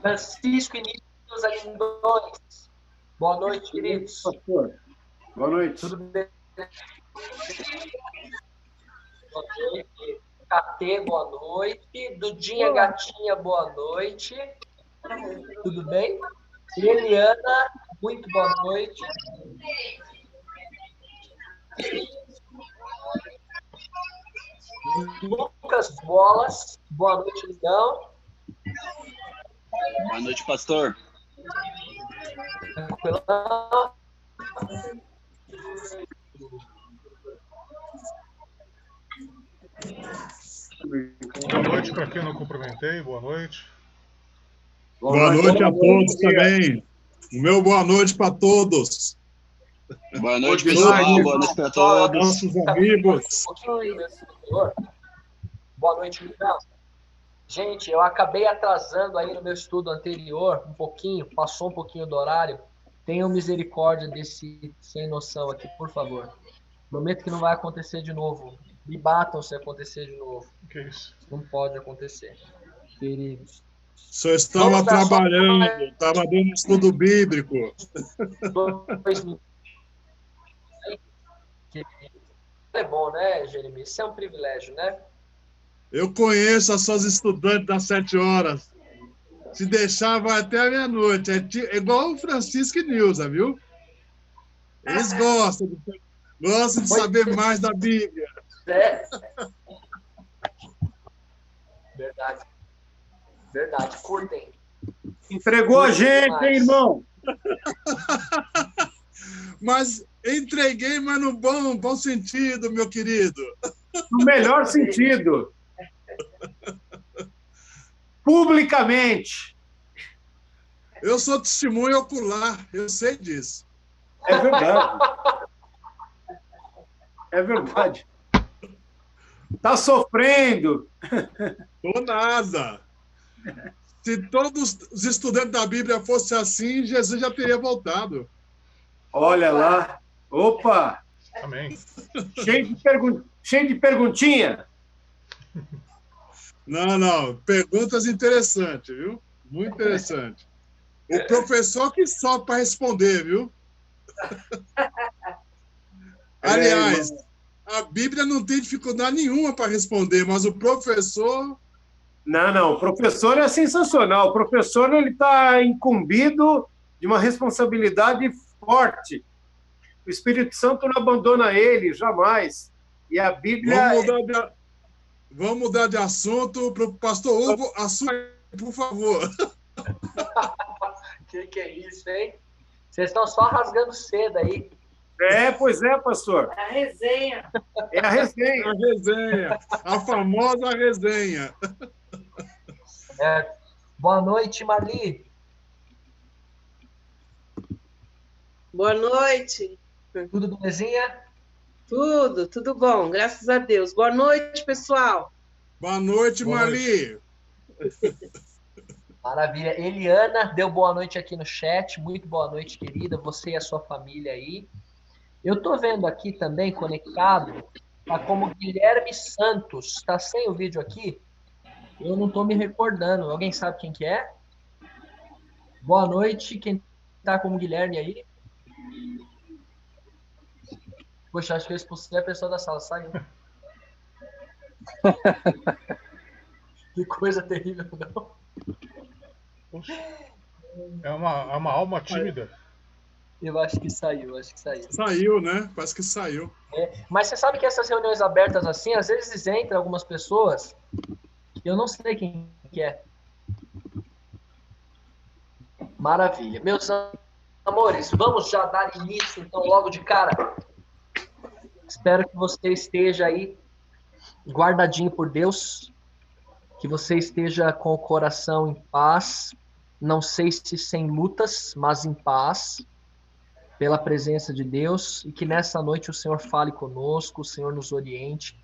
Francisco Início Alindões. Boa noite, queridos. Pastor. Boa noite. Tudo bem? Boa noite. KT, boa noite. Dudinha Gatinha, boa noite. Tudo bem? Eliana, muito boa noite. Lucas Bolas, boa noite, Lidão. Boa noite, pastor. Tranquilão. Boa noite para quem eu não cumprimentei, boa noite. Boa noite a todos também. O meu boa noite para todos. Boa noite, pessoal. Boa noite para todos. Nossos amigos. Boa noite, Lidão. Gente, eu acabei atrasando aí no meu estudo anterior um pouquinho, passou um pouquinho do horário. Tenham misericórdia desse sem noção aqui, por favor. Prometo que não vai acontecer de novo. Me batam se acontecer de novo. Que isso? Não pode acontecer. Queridos. Só estava trabalhando, estava dando estudo bíblico. É bom, né, Jeremias? Isso é um privilégio, né? Eu conheço as suas estudantes das 7 horas. Se deixar, vai até a meia-noite. É igual o Francisco e Nilza, viu? Eles gostam de saber mais da Bíblia. É. Verdade. Verdade, curtem. Entregou a gente, hein, irmão? Mas entreguei, mas no bom sentido, meu querido. No melhor sentido. Publicamente. Eu sou testemunho ocular, eu sei disso. É verdade. É verdade. Tá sofrendo. Tô nada. Se todos os estudantes da Bíblia fossem assim, Jesus já teria voltado. Olha lá. Opa! Amém. Cheio de perguntinha. Não. Perguntas interessantes, viu? Muito interessante. O professor que sofre para responder, viu? Aliás, a Bíblia não tem dificuldade nenhuma para responder, mas o professor... Não. O professor é sensacional. O professor está incumbido de uma responsabilidade forte. O Espírito Santo não abandona ele, jamais. E a Bíblia... Vamos mudar de assunto para o pastor Hugo. Assunto, por favor. Que é isso, hein? Vocês estão só rasgando seda aí. Pois é, pastor. É a resenha. É a resenha. A resenha. A famosa resenha. Boa noite, Marli. Boa noite. Tudo belezinha? Tudo bom, graças a Deus. Boa noite, pessoal. Boa noite, Marli. Maravilha. Eliana deu boa noite aqui no chat. Muito boa noite, querida. Você e a sua família aí. Eu tô vendo aqui também, conectado, tá como Guilherme Santos. Tá sem o vídeo aqui? Eu não tô me recordando. Alguém sabe quem que é? Boa noite. Quem tá como Guilherme aí? Poxa, acho que eu expulsei a pessoa da sala. Saiu. Que coisa terrível, não? É uma alma tímida. Eu acho que saiu. Saiu, né? Parece que saiu. Mas você sabe que essas reuniões abertas assim, às vezes entram algumas pessoas que eu não sei quem que é. Maravilha. Meus amores, vamos já dar início, então, logo de cara. Espero que você esteja aí guardadinho por Deus, que você esteja com o coração em paz, não sei se sem lutas, mas em paz, pela presença de Deus, e que nessa noite o Senhor fale conosco, o Senhor nos oriente,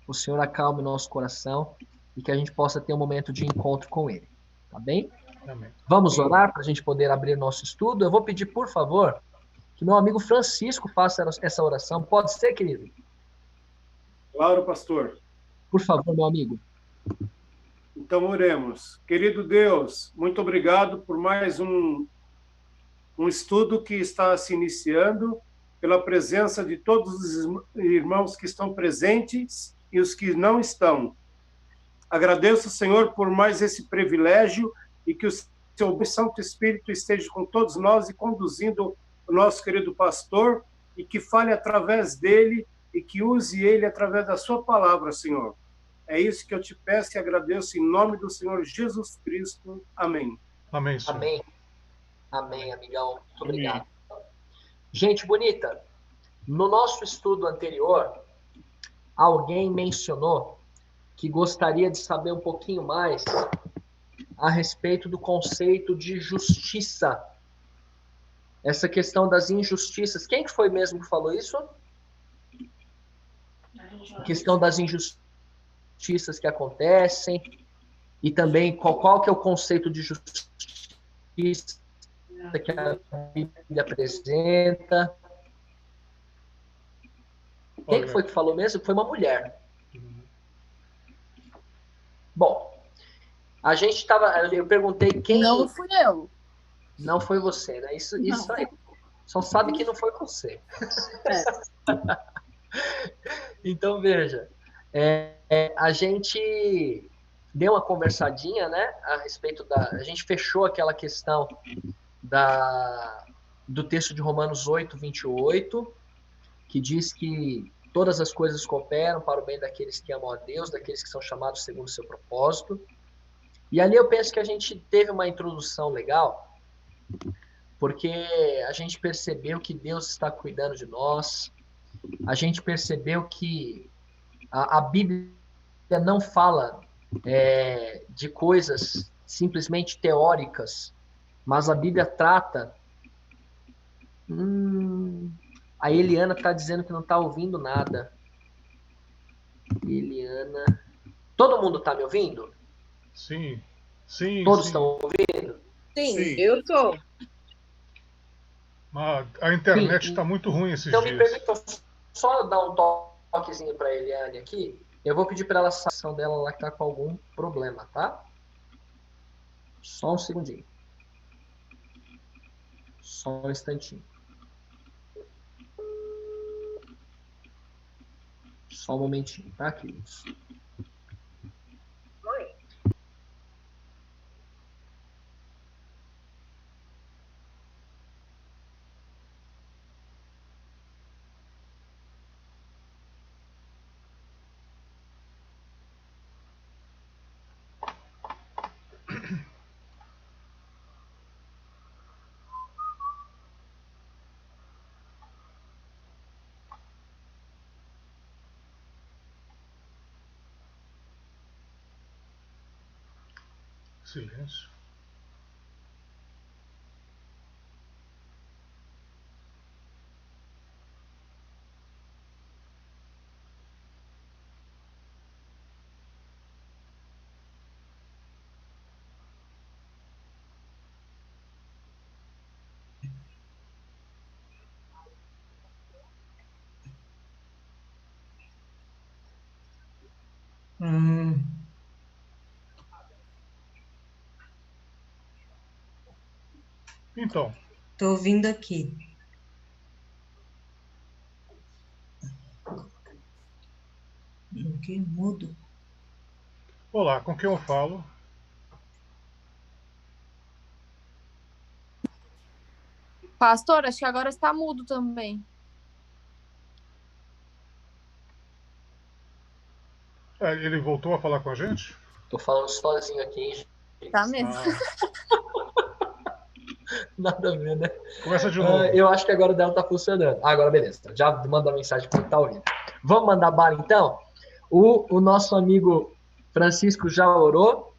o Senhor acalme o nosso coração, e que a gente possa ter um momento de encontro com Ele. Tá bem? Amém. Vamos orar para a gente poder abrir nosso estudo. Eu vou pedir, por favor, que meu amigo Francisco faça essa oração. Pode ser, querido? Claro, pastor. Por favor, meu amigo. Então, oremos. Querido Deus, muito obrigado por mais um estudo que está se iniciando, pela presença de todos os irmãos que estão presentes e os que não estão. Agradeço, Senhor, por mais esse privilégio e que o seu Santo Espírito esteja com todos nós e conduzindo o nosso querido pastor e que fale através dele e que use ele através da sua palavra, Senhor. É isso que eu te peço e agradeço em nome do Senhor Jesus Cristo. Amém. Amém, Senhor. Amém. Amém, amigão. Muito obrigado. Gente bonita, no nosso estudo anterior, alguém mencionou que gostaria de saber um pouquinho mais a respeito do conceito de justiça. Essa questão das injustiças. Quem que foi mesmo que falou isso? A questão das injustiças que acontecem e também qual que é o conceito de justiça que a Bíblia apresenta. Quem que foi que falou mesmo? Foi uma mulher. Bom, a gente estava. Eu perguntei quem. Não fui eu. Não foi você, né? Isso aí. Só sabe que não foi você. Então, veja. A gente deu uma conversadinha, né? A respeito da. A gente fechou aquela questão do texto de Romanos 8, 28, que diz que todas as coisas cooperam para o bem daqueles que amam a Deus, daqueles que são chamados segundo o seu propósito. E ali eu penso que a gente teve uma introdução legal, porque a gente percebeu que Deus está cuidando de nós, a gente percebeu que a Bíblia não fala de coisas simplesmente teóricas, mas a Bíblia trata... A Eliana está dizendo que não está ouvindo nada. Eliana... Todo mundo está me ouvindo? Sim. Todos estão ouvindo? Sim, eu estou. A internet está muito ruim esses então, dias. Então, me permita só dar um toquezinho para a Eliane aqui. Eu vou pedir para ela a ação dela lá que está com algum problema, tá? Só um segundinho. Só um instantinho. Só um momentinho, tá, queridos? Oi. Silêncio. Então. Estou ouvindo aqui. O que? Mudo? Olá, com quem eu falo? Pastor, acho que agora está mudo também. Ele voltou a falar com a gente? Tô falando sozinho aqui, gente. Tá mesmo. Nada a ver, né? Começa de novo. Eu acho que agora o dela tá funcionando. Agora, beleza. Já manda mensagem para quem tá ouvindo. Vamos mandar bala, então? O nosso amigo Francisco já orou.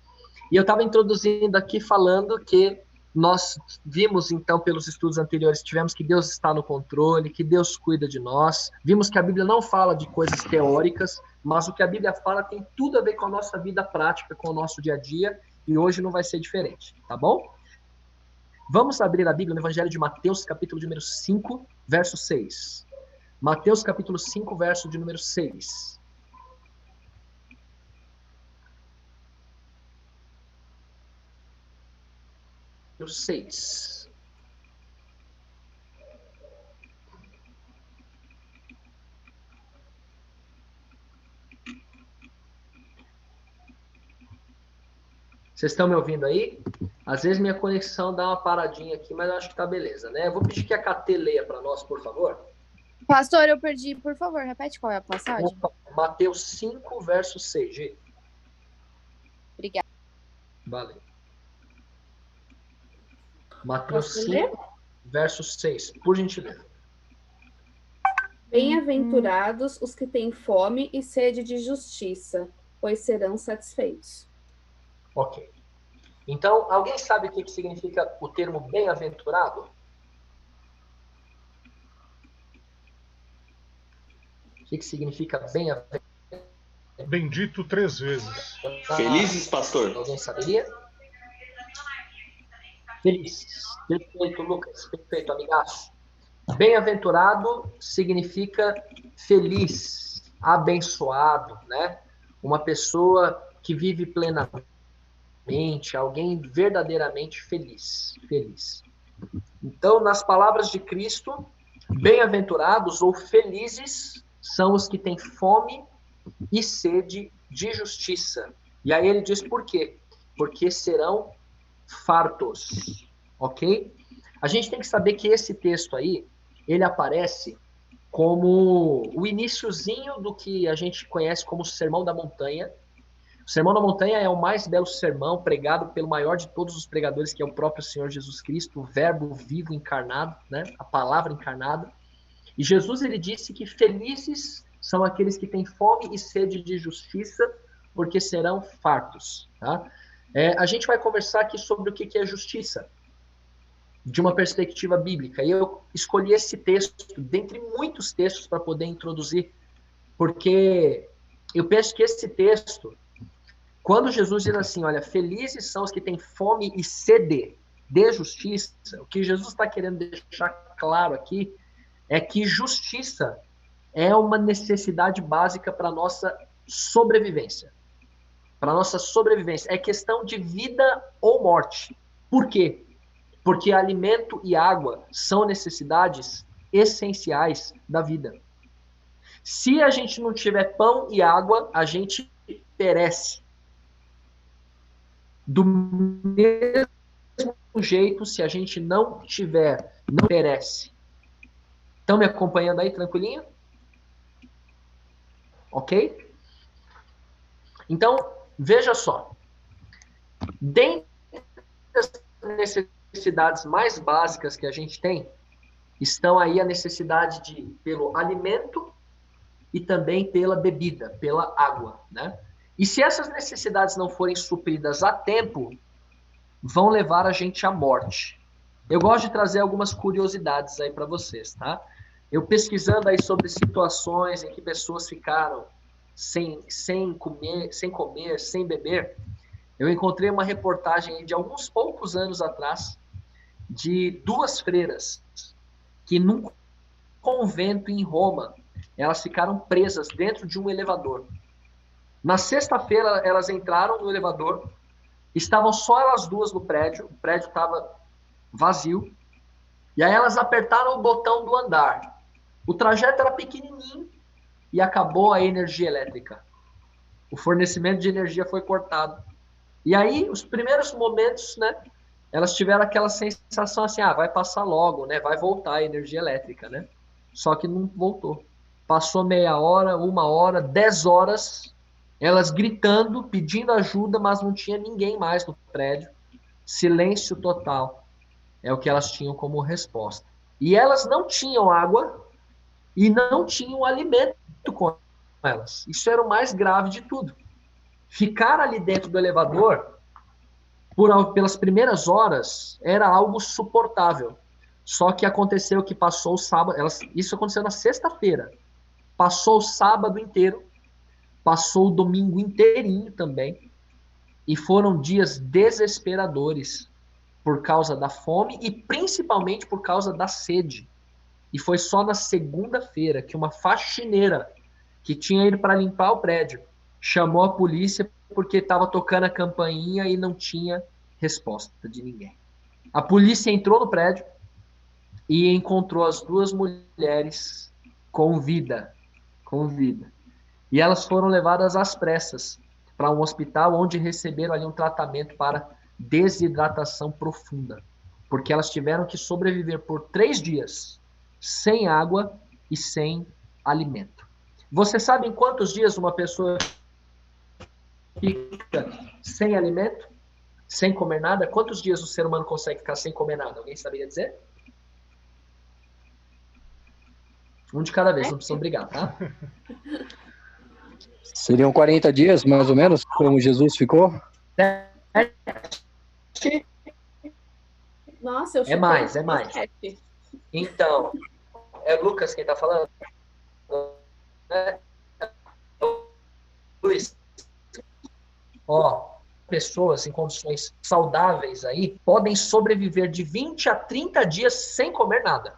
E eu estava introduzindo aqui falando que nós vimos, então, pelos estudos anteriores, tivemos que Deus está no controle, que Deus cuida de nós. Vimos que a Bíblia não fala de coisas teóricas, mas o que a Bíblia fala tem tudo a ver com a nossa vida prática, com o nosso dia a dia, e hoje não vai ser diferente, tá bom? Vamos abrir a Bíblia no Evangelho de Mateus, capítulo de número 5, verso 6. Mateus, capítulo 5, verso de número 6. 6. Vocês estão me ouvindo aí? Às vezes minha conexão dá uma paradinha aqui, mas eu acho que tá beleza, né? Eu vou pedir que a KT leia para nós, por favor. Pastor, eu perdi. Por favor, repete qual é a passagem. Opa, Mateus 5, verso 6. Gi. Obrigada. Valeu. Mateus Posso 5, ler? verso 6. Por gentileza. Bem-aventurados os que têm fome e sede de justiça, pois serão satisfeitos. Ok. Então, alguém sabe o que significa o termo bem-aventurado? O que significa bem-aventurado? Bendito 3 vezes. Felizes, pastor? Alguém saberia? Feliz. Perfeito, Lucas. Perfeito, amigaço. Bem-aventurado significa feliz, abençoado, né? Uma pessoa que vive plenamente, alguém verdadeiramente feliz. Feliz. Então, nas palavras de Cristo, bem-aventurados ou felizes são os que têm fome e sede de justiça. E aí ele diz por quê? Porque serão fartos, ok? A gente tem que saber que esse texto aí, ele aparece como o iniciozinho do que a gente conhece como Sermão da Montanha. O Sermão da Montanha é o mais belo sermão pregado pelo maior de todos os pregadores, que é o próprio Senhor Jesus Cristo, o verbo vivo encarnado, né? A palavra encarnada. E Jesus, ele disse que felizes são aqueles que têm fome e sede de justiça, porque serão fartos, tá? A gente vai conversar aqui sobre o que é justiça, de uma perspectiva bíblica. E eu escolhi esse texto, dentre muitos textos, para poder introduzir, porque eu penso que esse texto, quando Jesus diz assim, olha, felizes são os que têm fome e sede de justiça, o que Jesus está querendo deixar claro aqui é que justiça é uma necessidade básica para a nossa sobrevivência. Para a nossa sobrevivência. É questão de vida ou morte. Por quê? Porque alimento e água são necessidades essenciais da vida. Se a gente não tiver pão e água, a gente perece. Do mesmo jeito, se a gente não tiver, não perece. Estão me acompanhando aí, tranquilinho? Ok? Então, veja só. Dentre as necessidades mais básicas que a gente tem, estão aí a necessidade pelo alimento e também pela bebida, pela água, né? E se essas necessidades não forem supridas a tempo, vão levar a gente à morte. Eu gosto de trazer algumas curiosidades aí para vocês, tá? Eu pesquisando aí sobre situações em que pessoas ficaram sem comer, sem beber, eu encontrei uma reportagem de alguns poucos anos atrás de 2 freiras que num convento em Roma, elas ficaram presas dentro de um elevador. Na sexta-feira, elas entraram no elevador, estavam só elas duas no prédio, o prédio estava vazio, e aí elas apertaram o botão do andar. O trajeto era pequenininho e acabou a energia elétrica. O fornecimento de energia foi cortado. E aí, os primeiros momentos, né, elas tiveram aquela sensação assim, vai passar logo, né, vai voltar a energia elétrica, né? Só que não voltou. Passou meia hora, 1 hora, 10 horas, elas gritando, pedindo ajuda, mas não tinha ninguém mais no prédio. Silêncio total. É o que elas tinham como resposta. E elas não tinham água e não tinham alimento com elas. Isso era o mais grave de tudo. Ficar ali dentro do elevador, pelas primeiras horas, era algo suportável. Só que aconteceu que passou o sábado, isso aconteceu na sexta-feira, passou o sábado inteiro, passou o domingo inteirinho também, e foram dias desesperadores por causa da fome e principalmente por causa da sede. E foi só na segunda-feira que uma faxineira que tinha ido para limpar o prédio chamou a polícia porque estava tocando a campainha e não tinha resposta de ninguém. A polícia entrou no prédio e encontrou as duas mulheres com vida. Com vida. E elas foram levadas às pressas para um hospital onde receberam ali um tratamento para desidratação profunda. Porque elas tiveram que sobreviver por 3 dias sem água e sem alimento. Você sabe em quantos dias uma pessoa fica sem alimento? Sem comer nada? Quantos dias o ser humano consegue ficar sem comer nada? Alguém saberia dizer? Um de cada vez, não precisa brigar, tá? Seriam 40 dias, mais ou menos, como Jesus ficou? Nossa, eu É mais. Então, é Lucas quem tá falando? Luiz. Ó, pessoas em condições saudáveis aí podem sobreviver de 20 a 30 dias sem comer nada.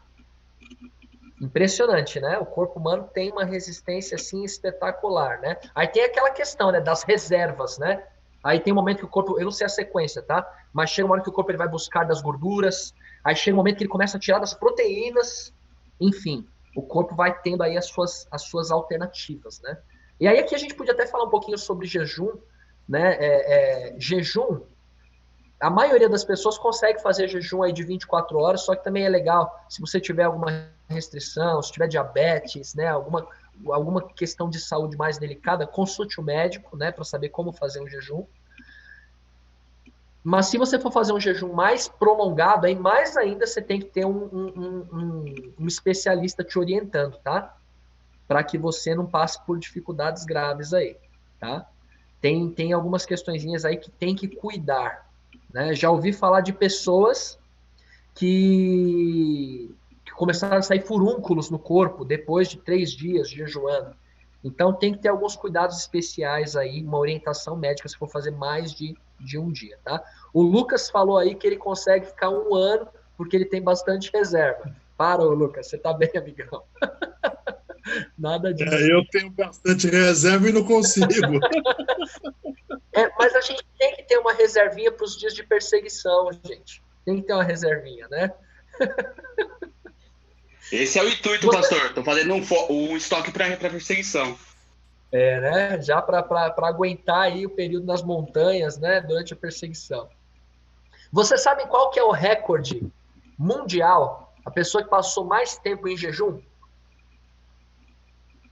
Impressionante, né? O corpo humano tem uma resistência, assim, espetacular, né? Aí tem aquela questão, né, das reservas, né? Aí tem um momento que o corpo, eu não sei a sequência, tá? Mas chega uma hora que o corpo ele vai buscar das gorduras, aí chega um momento que ele começa a tirar das proteínas, enfim, o corpo vai tendo aí as suas alternativas, né? E aí aqui a gente podia até falar um pouquinho sobre jejum, né? Jejum, a maioria das pessoas consegue fazer jejum aí de 24 horas, só que também é legal, se você tiver alguma restrição, se tiver diabetes, né, alguma questão de saúde mais delicada, consulte o médico, né, para saber como fazer um jejum. Mas se você for fazer um jejum mais prolongado, aí mais ainda você tem que ter um especialista te orientando, tá? Para que você não passe por dificuldades graves aí, tá? Tem algumas questõezinhas aí que tem que cuidar, né? Já ouvi falar de pessoas que começaram a sair furúnculos no corpo depois de 3 dias jejuando. Então tem que ter alguns cuidados especiais aí, uma orientação médica se for fazer mais de um dia, tá? O Lucas falou aí que ele consegue ficar 1 ano porque ele tem bastante reserva. Para, Lucas, você tá bem, amigão. Nada disso. Eu tenho bastante reserva e não consigo. Mas a gente tem que ter uma reservinha para os dias de perseguição, gente. Tem que ter uma reservinha, né? Esse é o intuito, pastor. Estou fazendo um estoque para perseguição. Né? Já para aguentar aí o período nas montanhas, né? Durante a perseguição. Você sabe qual que é o recorde mundial? A pessoa que passou mais tempo em jejum?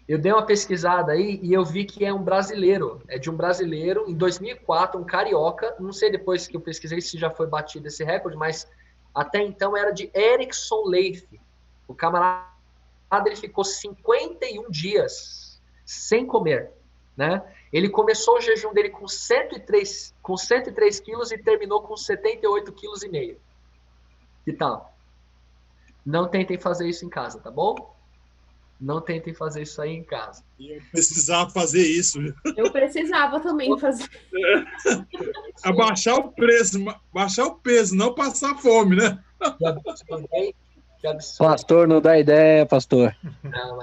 Eu dei uma pesquisada aí e eu vi que é um brasileiro. É de um brasileiro, em 2004, um carioca. Não sei depois que eu pesquisei se já foi batido esse recorde, mas até então era de Erickson Leif. O camarada ele ficou 51 dias sem comer, né? Ele começou o jejum dele com 103 quilos e terminou com 78,5 quilos. Que tal? Não tentem fazer isso em casa, tá bom? Não tentem fazer isso aí em casa. Eu precisava fazer isso. Eu precisava também fazer. Abaixar o preço, baixar o peso, não passar fome, né? Que absurdo, hein? Que absurdo. Pastor, não dá ideia, pastor. Não.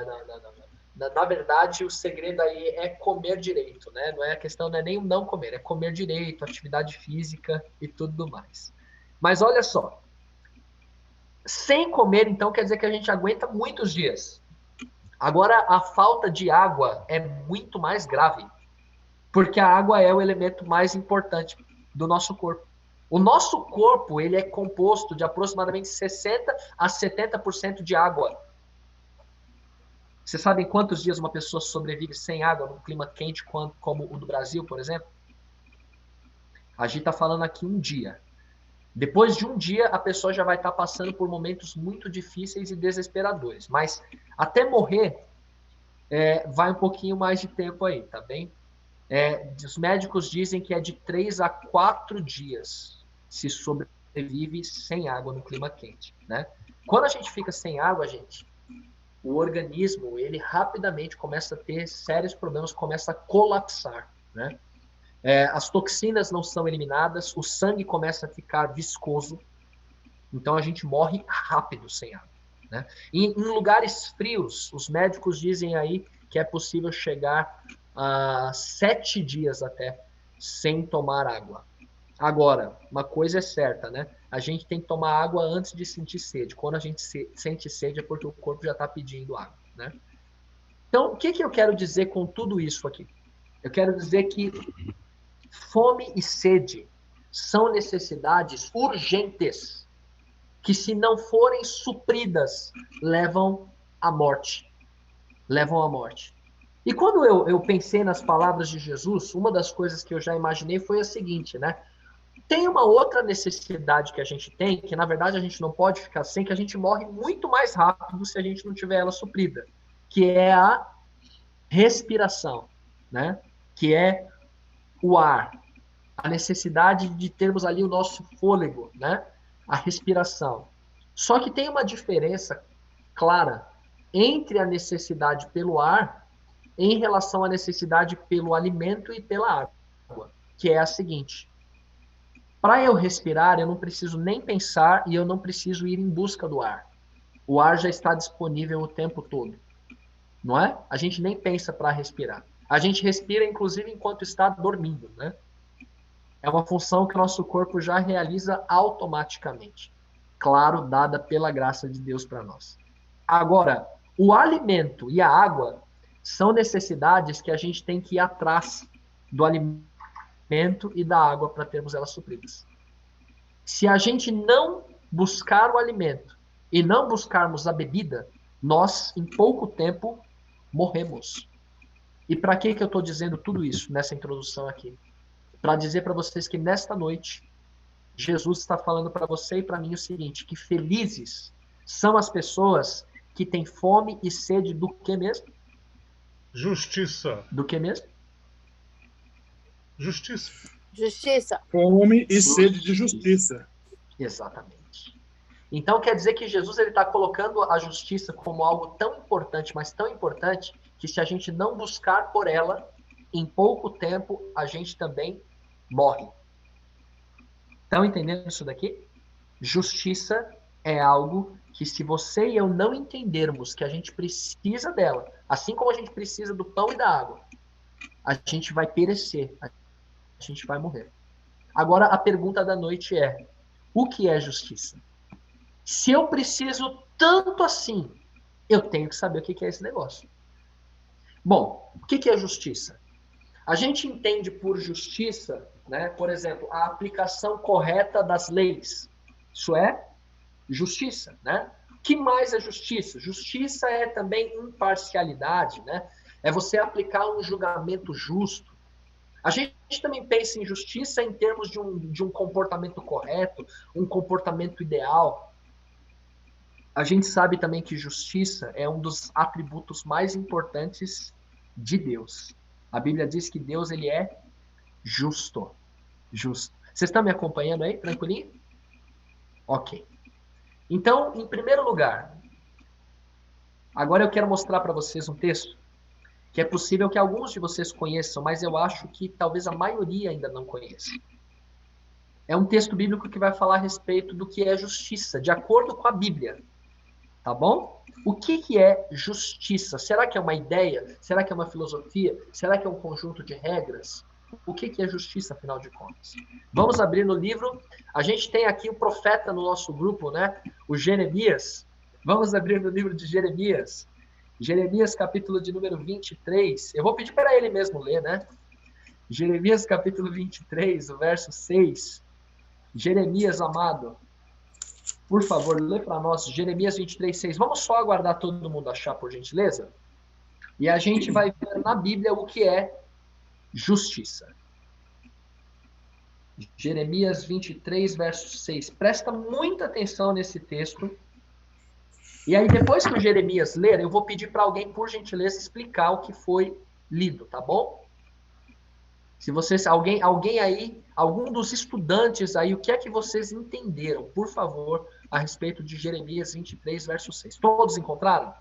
Na verdade, o segredo aí é comer direito, né? Não é a questão, não é nem não comer, é comer direito, atividade física e tudo mais. Mas olha só, sem comer, então, quer dizer que a gente aguenta muitos dias. Agora, a falta de água é muito mais grave, porque a água é o elemento mais importante do nosso corpo. O nosso corpo, ele é composto de aproximadamente 60% a 70% de água. Você sabe em quantos dias uma pessoa sobrevive sem água num clima quente como o do Brasil, por exemplo? A gente está falando aqui 1 dia. Depois de 1 dia, a pessoa já vai estar passando por momentos muito difíceis e desesperadores. Mas até morrer, vai um pouquinho mais de tempo aí, tá bem? Os médicos dizem que é de 3 a 4 dias se sobrevive sem água no clima quente, né? Quando a gente fica sem água, gente, o organismo, ele rapidamente começa a ter sérios problemas, começa a colapsar, né? As toxinas não são eliminadas, o sangue começa a ficar viscoso, então a gente morre rápido sem água, né? E em lugares frios, os médicos dizem aí que é possível chegar a 7 dias até sem tomar água. Agora, uma coisa é certa, né? A gente tem que tomar água antes de sentir sede. Quando a gente sente sede é porque o corpo já está pedindo água, né? Então, o que eu quero dizer com tudo isso aqui? Eu quero dizer que fome e sede são necessidades urgentes que, se não forem supridas, levam à morte. Levam à morte. E quando eu pensei nas palavras de Jesus, uma das coisas que eu já imaginei foi a seguinte, né? Tem uma outra necessidade que a gente tem, que na verdade a gente não pode ficar sem, que a gente morre muito mais rápido se a gente não tiver ela suprida, que é a respiração, né? Que é o ar, a necessidade de termos ali o nosso fôlego, né? A respiração. Só que tem uma diferença clara entre a necessidade pelo ar em relação à necessidade pelo alimento e pela água, que é a seguinte: para eu respirar, eu não preciso nem pensar e eu não preciso ir em busca do ar. O ar já está disponível o tempo todo, não é? A gente nem pensa para respirar. A gente respira, inclusive, enquanto está dormindo, né? É uma função que o nosso corpo já realiza automaticamente. Claro, dada pela graça de Deus para nós. Agora, o alimento e a água são necessidades que a gente tem que ir atrás do alimento e da água para termos elas supridas. Se a gente não buscar o alimento e não buscarmos a bebida, nós, em pouco tempo, morremos. E para que eu estou dizendo tudo isso nessa introdução aqui? Para dizer para vocês que nesta noite, Jesus está falando para você e para mim o seguinte, que felizes são as pessoas que têm fome e sede do que mesmo? Justiça. Do que mesmo? Justiça. Justiça. Fome e sede de justiça. Exatamente. Então quer dizer que Jesus está colocando a justiça como algo tão importante, mas tão importante, que se a gente não buscar por ela, em pouco tempo a gente também morre. Estão entendendo isso daqui? Justiça é algo que, se você e eu não entendermos que a gente precisa dela, assim como a gente precisa do pão e da água, a gente vai perecer, a gente vai morrer. Agora, a pergunta da noite é: o que é justiça? Se eu preciso tanto assim, eu tenho que saber o que é esse negócio. Bom, o que é justiça? A gente entende por justiça, né, por exemplo, a aplicação correta das leis. Isso é justiça, né? O que mais é justiça? Justiça é também imparcialidade, né? É você aplicar um julgamento justo. A gente também pensa em justiça em termos de um comportamento correto, um comportamento ideal. A gente sabe também que justiça é um dos atributos mais importantes de Deus. A Bíblia diz que Deus, ele é justo. Justo. Vocês estão me acompanhando aí? Tranquilinho? Ok. Então, em primeiro lugar, agora eu quero mostrar para vocês um texto que é possível que alguns de vocês conheçam, mas eu acho que talvez a maioria ainda não conheça. É um texto bíblico que vai falar a respeito do que é justiça, de acordo com a Bíblia. Tá bom? O que é justiça? Será que é uma ideia? Será que é uma filosofia? Será que é um conjunto de regras? O que é justiça, afinal de contas? Vamos abrir no livro. A gente tem aqui o profeta no nosso grupo, né? O Jeremias. Vamos abrir no livro de Jeremias. Jeremias, capítulo de número 23. Eu vou pedir para ele mesmo ler, né? Jeremias, capítulo 23, o verso 6. Jeremias, amado, por favor, lê para nós Jeremias 23, 6. Vamos só aguardar todo mundo achar, por gentileza? E a gente vai ver na Bíblia o que é justiça. Jeremias 23, verso 6. Presta muita atenção nesse texto. E aí, depois que o Jeremias ler, eu vou pedir para alguém, por gentileza, explicar o que foi lido, tá bom? Se vocês, alguém aí, algum dos estudantes aí, o que é que vocês entenderam, por favor, a respeito de Jeremias 23, verso 6. Todos encontraram?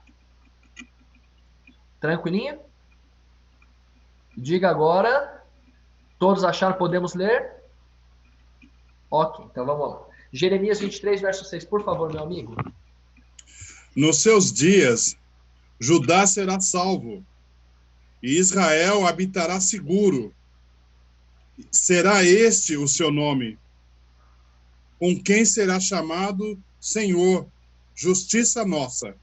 Tranquilinho? Diga agora. Todos acharam? Podemos ler? Ok, então vamos lá. Jeremias 23, verso 6, por favor, meu amigo. Nos seus dias, Judá será salvo, e Israel habitará seguro. será este o seu nome, com quem será chamado Senhor, justiça nossa.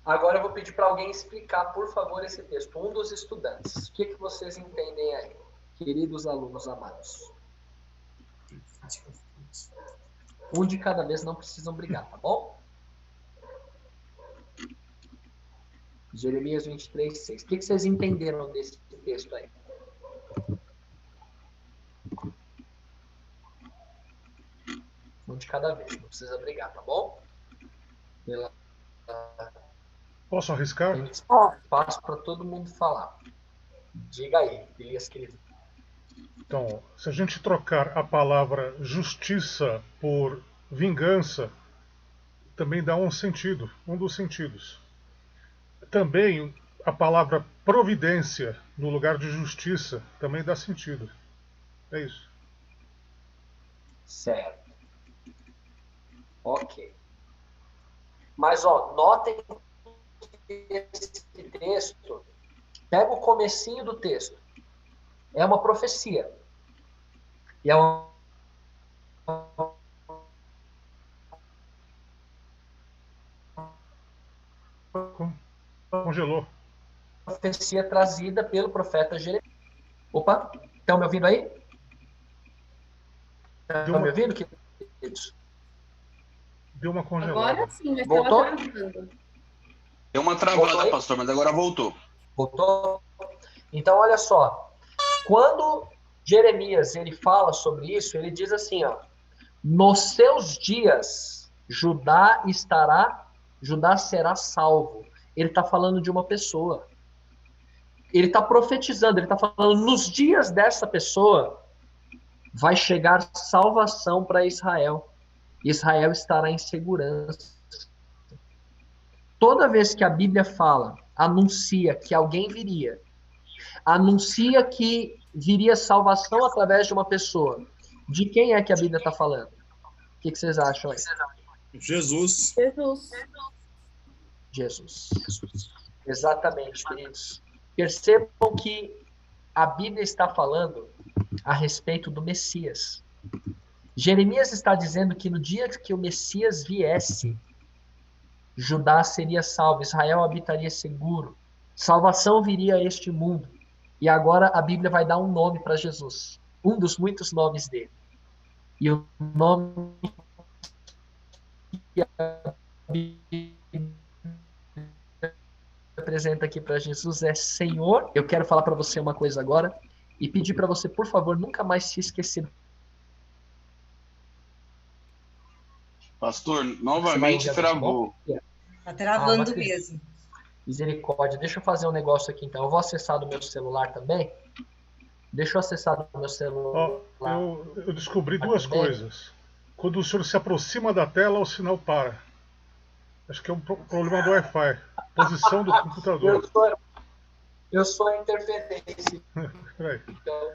Agora eu vou pedir para alguém explicar, por favor, esse texto. Um dos estudantes. O que vocês entendem aí, queridos alunos amados? Um de cada vez, não precisam brigar, tá bom? Jeremias 23, 6. O que vocês entenderam desse texto aí? Um de cada vez, não precisa brigar, tá bom? Posso arriscar? Passo para todo mundo falar. Diga aí, Elias, querido. Então, se a gente trocar a palavra justiça por vingança, também dá um sentido, um dos sentidos. Também a palavra providência no lugar de justiça também dá sentido. É isso. Certo. Ok. Mas, notem que esse texto, pega o comecinho do texto. É uma profecia. E é uma Congelou. profecia trazida pelo profeta Jeremias. Opa, estão me ouvindo aí? Estão me ouvindo, queridos? Deu uma congelada. Agora sim, mas Voltou? estava travando. Deu uma travada, pastor, mas agora voltou. Voltou? Então, olha só. Quando Jeremias ele fala sobre isso, ele diz assim, nos seus dias, Judá será salvo. Ele está falando de uma pessoa. Ele está profetizando, ele está falando, nos dias dessa pessoa, vai chegar salvação para Israel. Israel estará em segurança. Toda vez que a Bíblia fala, anuncia que alguém viria, anuncia que viria salvação através de uma pessoa, de quem é que a Bíblia está falando? O que vocês acham aí? Jesus. Jesus. Exatamente, queridos. Percebam que a Bíblia está falando a respeito do Messias. Jeremias está dizendo que no dia que o Messias viesse, Judá seria salvo, Israel habitaria seguro, salvação viria a este mundo. E agora a Bíblia vai dar um nome para Jesus, um dos muitos nomes dele. E o nome que a Bíblia apresenta aqui para Jesus é Senhor. Eu quero falar para você uma coisa agora e pedir para você, por favor, nunca mais se esquecer. Pastor, novamente travou. Tá travando mesmo. Misericórdia. Deixa eu fazer um negócio aqui, então. Eu vou acessar do meu celular também. Deixa eu acessar do meu celular. Eu descobri duas coisas. Quando o senhor se aproxima da tela, o sinal para. Acho que é um problema do Wi-Fi. Posição do computador. Eu sou a interferência. Peraí. Então,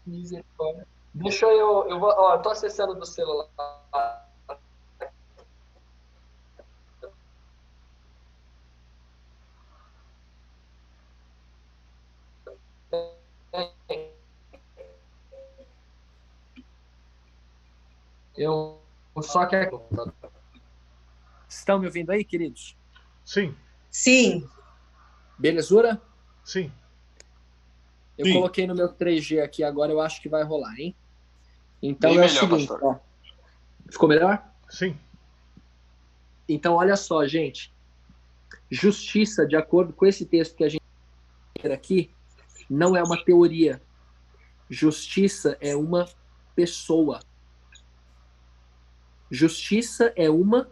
misericórdia. Deixa eu vou. Ó, eu tô acessando do celular. Eu só quero. Estão me ouvindo aí, queridos? Sim. Sim. Belezura? Sim. Eu coloquei no meu 3G aqui agora, eu acho que vai rolar, hein? Então é o seguinte, ó. Ficou melhor? Sim. Então, olha só, gente. Justiça, de acordo com esse texto que a gente tem aqui, não é uma teoria. Justiça é uma pessoa. Justiça é uma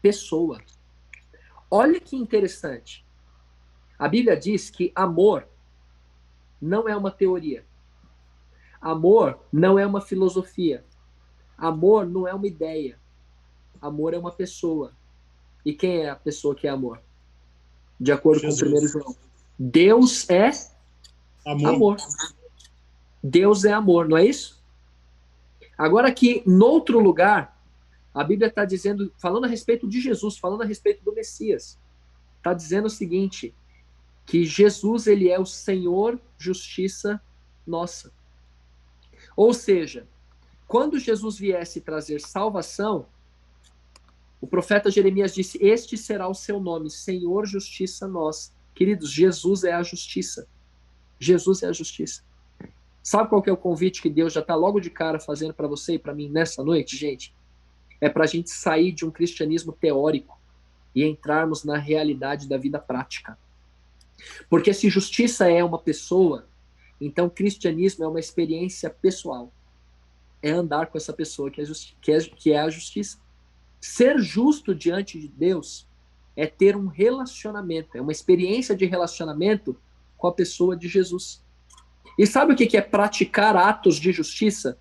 pessoa. Olha que interessante. A Bíblia diz que amor não é uma teoria. Amor não é uma filosofia. Amor não é uma ideia. Amor é uma pessoa. E quem é a pessoa que é amor? De acordo com o 1 João. Deus é amor. Deus é amor, não é isso? Agora aqui, noutro lugar, a Bíblia está dizendo, falando a respeito de Jesus, falando a respeito do Messias, está dizendo o seguinte, que Jesus, ele é o Senhor justiça nossa. Ou seja, quando Jesus viesse trazer salvação, o profeta Jeremias disse, este será o seu nome, Senhor justiça nossa. Queridos, Jesus é a justiça. Jesus é a justiça. Sabe qual que é o convite que Deus já está logo de cara fazendo para você e para mim nessa noite, gente? É para a gente sair de um cristianismo teórico e entrarmos na realidade da vida prática. Porque se justiça é uma pessoa, então cristianismo é uma experiência pessoal. É andar com essa pessoa que é a justiça. Ser justo diante de Deus é ter um relacionamento, é uma experiência de relacionamento com a pessoa de Jesus. E sabe o que é praticar atos de justiça?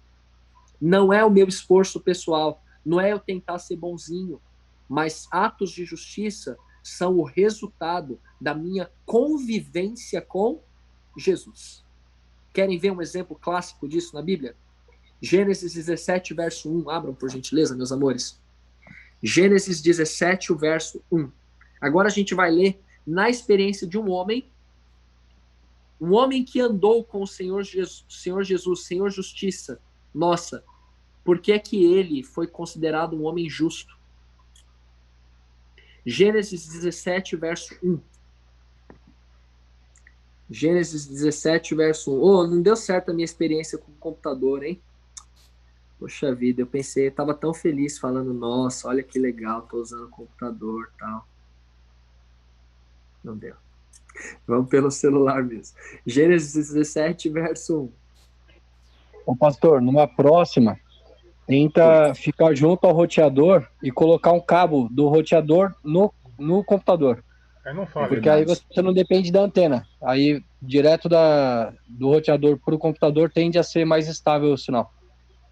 Não é o meu esforço pessoal, não é eu tentar ser bonzinho, mas atos de justiça são o resultado da minha convivência com Jesus. Querem ver um exemplo clássico disso na Bíblia? Gênesis 17, verso 1. Abram, por gentileza, meus amores. Gênesis 17, o verso 1. Agora a gente vai ler na experiência de um homem que andou com o Senhor Jesus, Senhor Justiça. Nossa, por que é que ele foi considerado um homem justo? Gênesis 17, verso 1. Gênesis 17, verso 1. Oh, não deu certo a minha experiência com o computador, hein? Poxa vida, eu pensei, eu estava tão feliz falando, nossa, olha que legal, estou usando o computador e tal. Não deu. Vamos pelo celular mesmo. Gênesis 17, verso 1. Ô, pastor, numa próxima, tenta ficar junto ao roteador e colocar um cabo do roteador no computador. Aí não falha. Porque aí você não depende da antena. Aí, direto do roteador para o computador, tende a ser mais estável o sinal.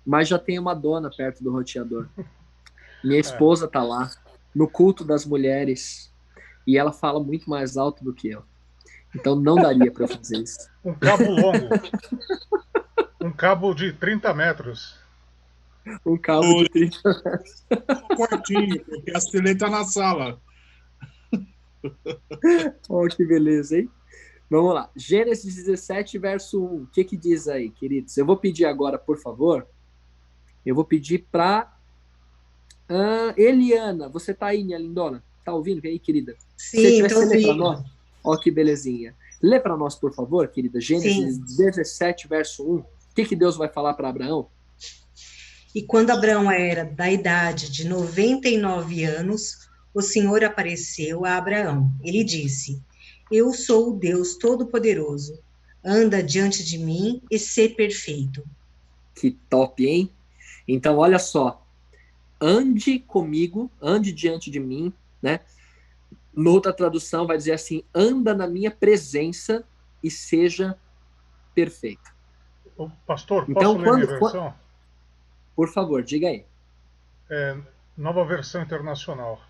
Mas já tem uma dona perto do roteador. Minha esposa tá lá, no culto das mulheres, e ela fala muito mais alto do que eu. Então não daria para eu fazer isso. Um cabo longo. Um cabo de 30 metros. Um cabo de 30 metros. Quartinho, porque a Silene tá na sala. Oh, que beleza, hein? Vamos lá. Gênesis 17, verso 1. O que diz aí, queridos? Eu vou pedir agora, por favor, eu vou pedir para Eliana. Você tá aí, minha lindona? Tá ouvindo aí, querida? Sim, tô ouvindo. Ó, que belezinha. Lê para nós, por favor, querida. Gênesis 17, verso 1. O que Deus vai falar para Abraão? E quando Abraão era da idade de 99 anos, o Senhor apareceu a Abraão. Ele disse, eu sou o Deus Todo-Poderoso. Anda diante de mim e sê perfeito. Que top, hein? Então, olha só. Ande comigo, ande diante de mim, né? Noutra tradução vai dizer assim, anda na minha presença e seja perfeito. Ô, pastor, então, posso ler minha versão? Por favor, diga aí. Nova versão internacional.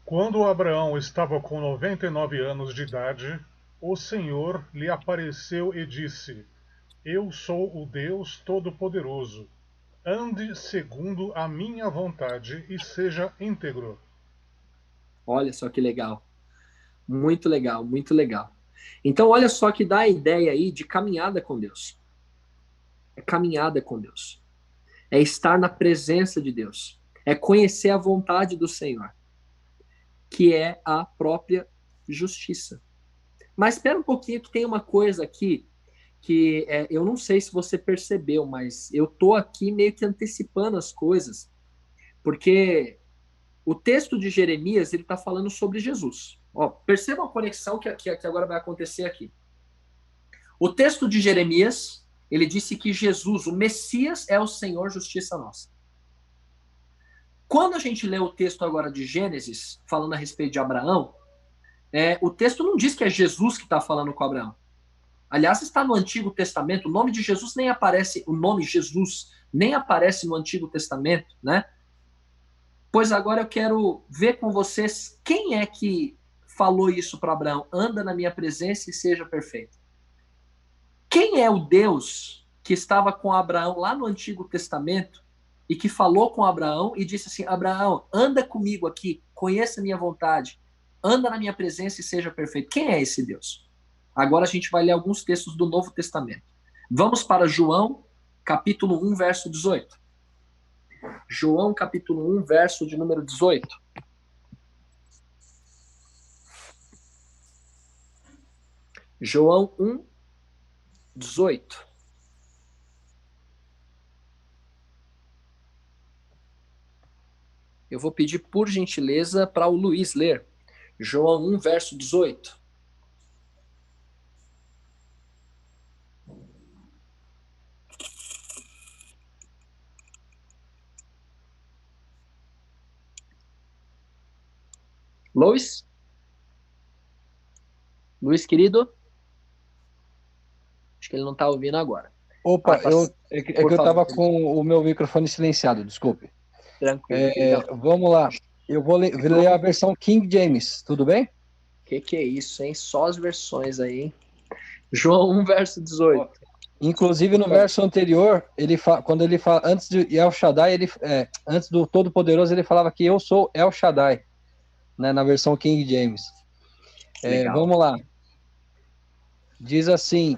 Quando Abraão estava com 99 anos de idade, o Senhor lhe apareceu e disse, eu sou o Deus Todo-Poderoso. Ande segundo a minha vontade e seja íntegro. Olha só que legal. Muito legal, muito legal. Então, olha só que dá a ideia aí de caminhada com Deus. É caminhada com Deus. É estar na presença de Deus. É conhecer a vontade do Senhor, que é a própria justiça. Mas espera um pouquinho, que tem uma coisa aqui que eu não sei se você percebeu, mas eu tô aqui meio que antecipando as coisas, porque o texto de Jeremias, ele está falando sobre Jesus. Ó, perceba a conexão que agora vai acontecer aqui. O texto de Jeremias, ele disse que Jesus, o Messias, é o Senhor Justiça Nossa. Quando a gente lê o texto agora de Gênesis, falando a respeito de Abraão, o texto não diz que é Jesus que está falando com Abraão. Aliás, está no Antigo Testamento, o nome de Jesus nem aparece, o nome Jesus nem aparece no Antigo Testamento, né? Pois agora eu quero ver com vocês quem é que falou isso para Abraão. Anda na minha presença e seja perfeito. Quem é o Deus que estava com Abraão lá no Antigo Testamento e que falou com Abraão e disse assim, Abraão, anda comigo aqui, conheça a minha vontade, anda na minha presença e seja perfeito. Quem é esse Deus? Agora a gente vai ler alguns textos do Novo Testamento. Vamos para João, capítulo 1, verso 18. João, capítulo 1, verso de número 18. João 1, 18. Eu vou pedir, por gentileza, para o Luiz ler. João 1, verso 18. Luiz? Luiz, querido? Acho que ele não está ouvindo agora. Opa, é que eu estava com o meu microfone silenciado, desculpe. Tranquilo. Vamos lá. Eu vou ler a versão King James, tudo bem? Que é isso, hein? Só as versões aí, hein? João 1, verso 18. Inclusive, no verso anterior, quando ele fala, antes de El Shaddai, antes do Todo-Poderoso, ele falava que eu sou El Shaddai, né, na versão King James. Vamos lá. Diz assim: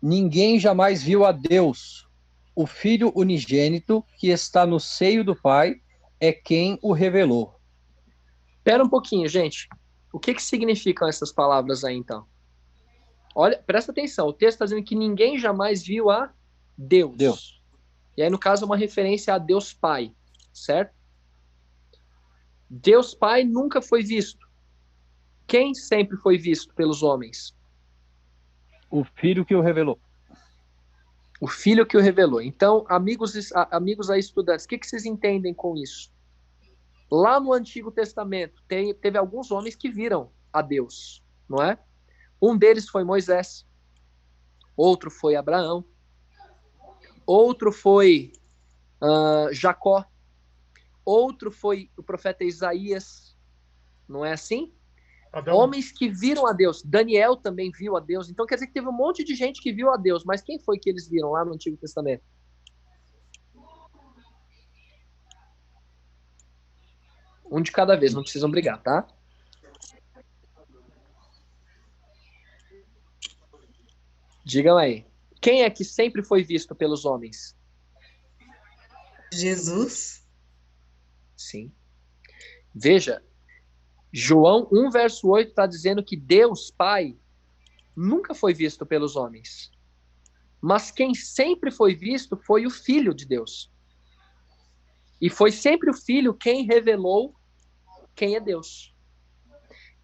ninguém jamais viu a Deus. O Filho unigênito que está no seio do Pai é quem o revelou. Espera um pouquinho, gente. O que significam essas palavras aí, então? Olha, presta atenção. O texto está dizendo que ninguém jamais viu a Deus. E aí, no caso, é uma referência a Deus Pai, certo? Deus Pai nunca foi visto. Quem sempre foi visto pelos homens? O Filho que o revelou. O Filho que o revelou. Então, amigos aí, estudantes, o que vocês entendem com isso? Lá no Antigo Testamento, teve alguns homens que viram a Deus, não é? Um deles foi Moisés, outro foi Abraão, outro foi Jacó, outro foi o profeta Isaías, não é assim? Adão. Homens que viram a Deus. Daniel também viu a Deus. Então quer dizer que teve um monte de gente que viu a Deus, mas quem foi que eles viram lá no Antigo Testamento? Um de cada vez, não precisam brigar, tá? Digam aí. Quem é que sempre foi visto pelos homens? Jesus. Sim. Veja, João 1, verso 8 está dizendo que Deus, Pai, nunca foi visto pelos homens. Mas quem sempre foi visto foi o Filho de Deus. E foi sempre o Filho quem revelou quem é Deus.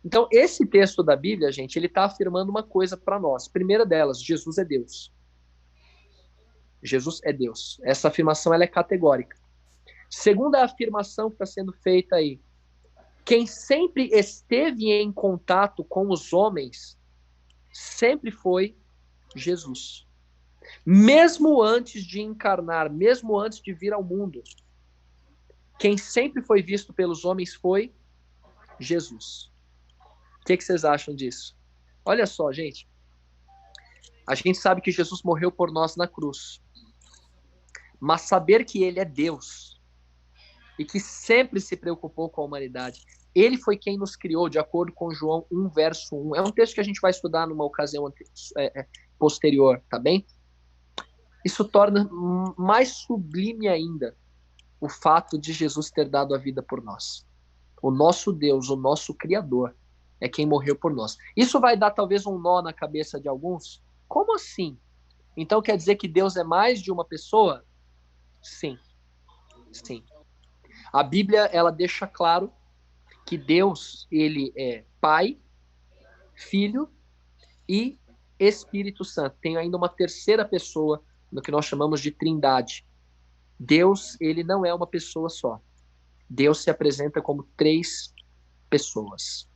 Então, esse texto da Bíblia, gente, ele está afirmando uma coisa para nós. Primeira delas, Jesus é Deus. Jesus é Deus. Essa afirmação ela é categórica. Segunda afirmação que está sendo feita aí. Quem sempre esteve em contato com os homens sempre foi Jesus. Mesmo antes de encarnar, mesmo antes de vir ao mundo, quem sempre foi visto pelos homens foi Jesus. O que vocês acham disso? Olha só, gente. A gente sabe que Jesus morreu por nós na cruz. Mas saber que ele é Deus e que sempre se preocupou com a humanidade, ele foi quem nos criou, de acordo com João 1, verso 1. É um texto que a gente vai estudar numa ocasião posterior, tá bem? Isso torna mais sublime ainda o fato de Jesus ter dado a vida por nós. O nosso Deus, o nosso Criador, é quem morreu por nós. Isso vai dar talvez um nó na cabeça de alguns. Como assim? Então quer dizer que Deus é mais de uma pessoa? Sim. Sim. A Bíblia, ela deixa claro que Deus, ele é Pai, Filho e Espírito Santo. Tem ainda uma terceira pessoa no que nós chamamos de Trindade. Deus, ele não é uma pessoa só. Deus se apresenta como 3 pessoas.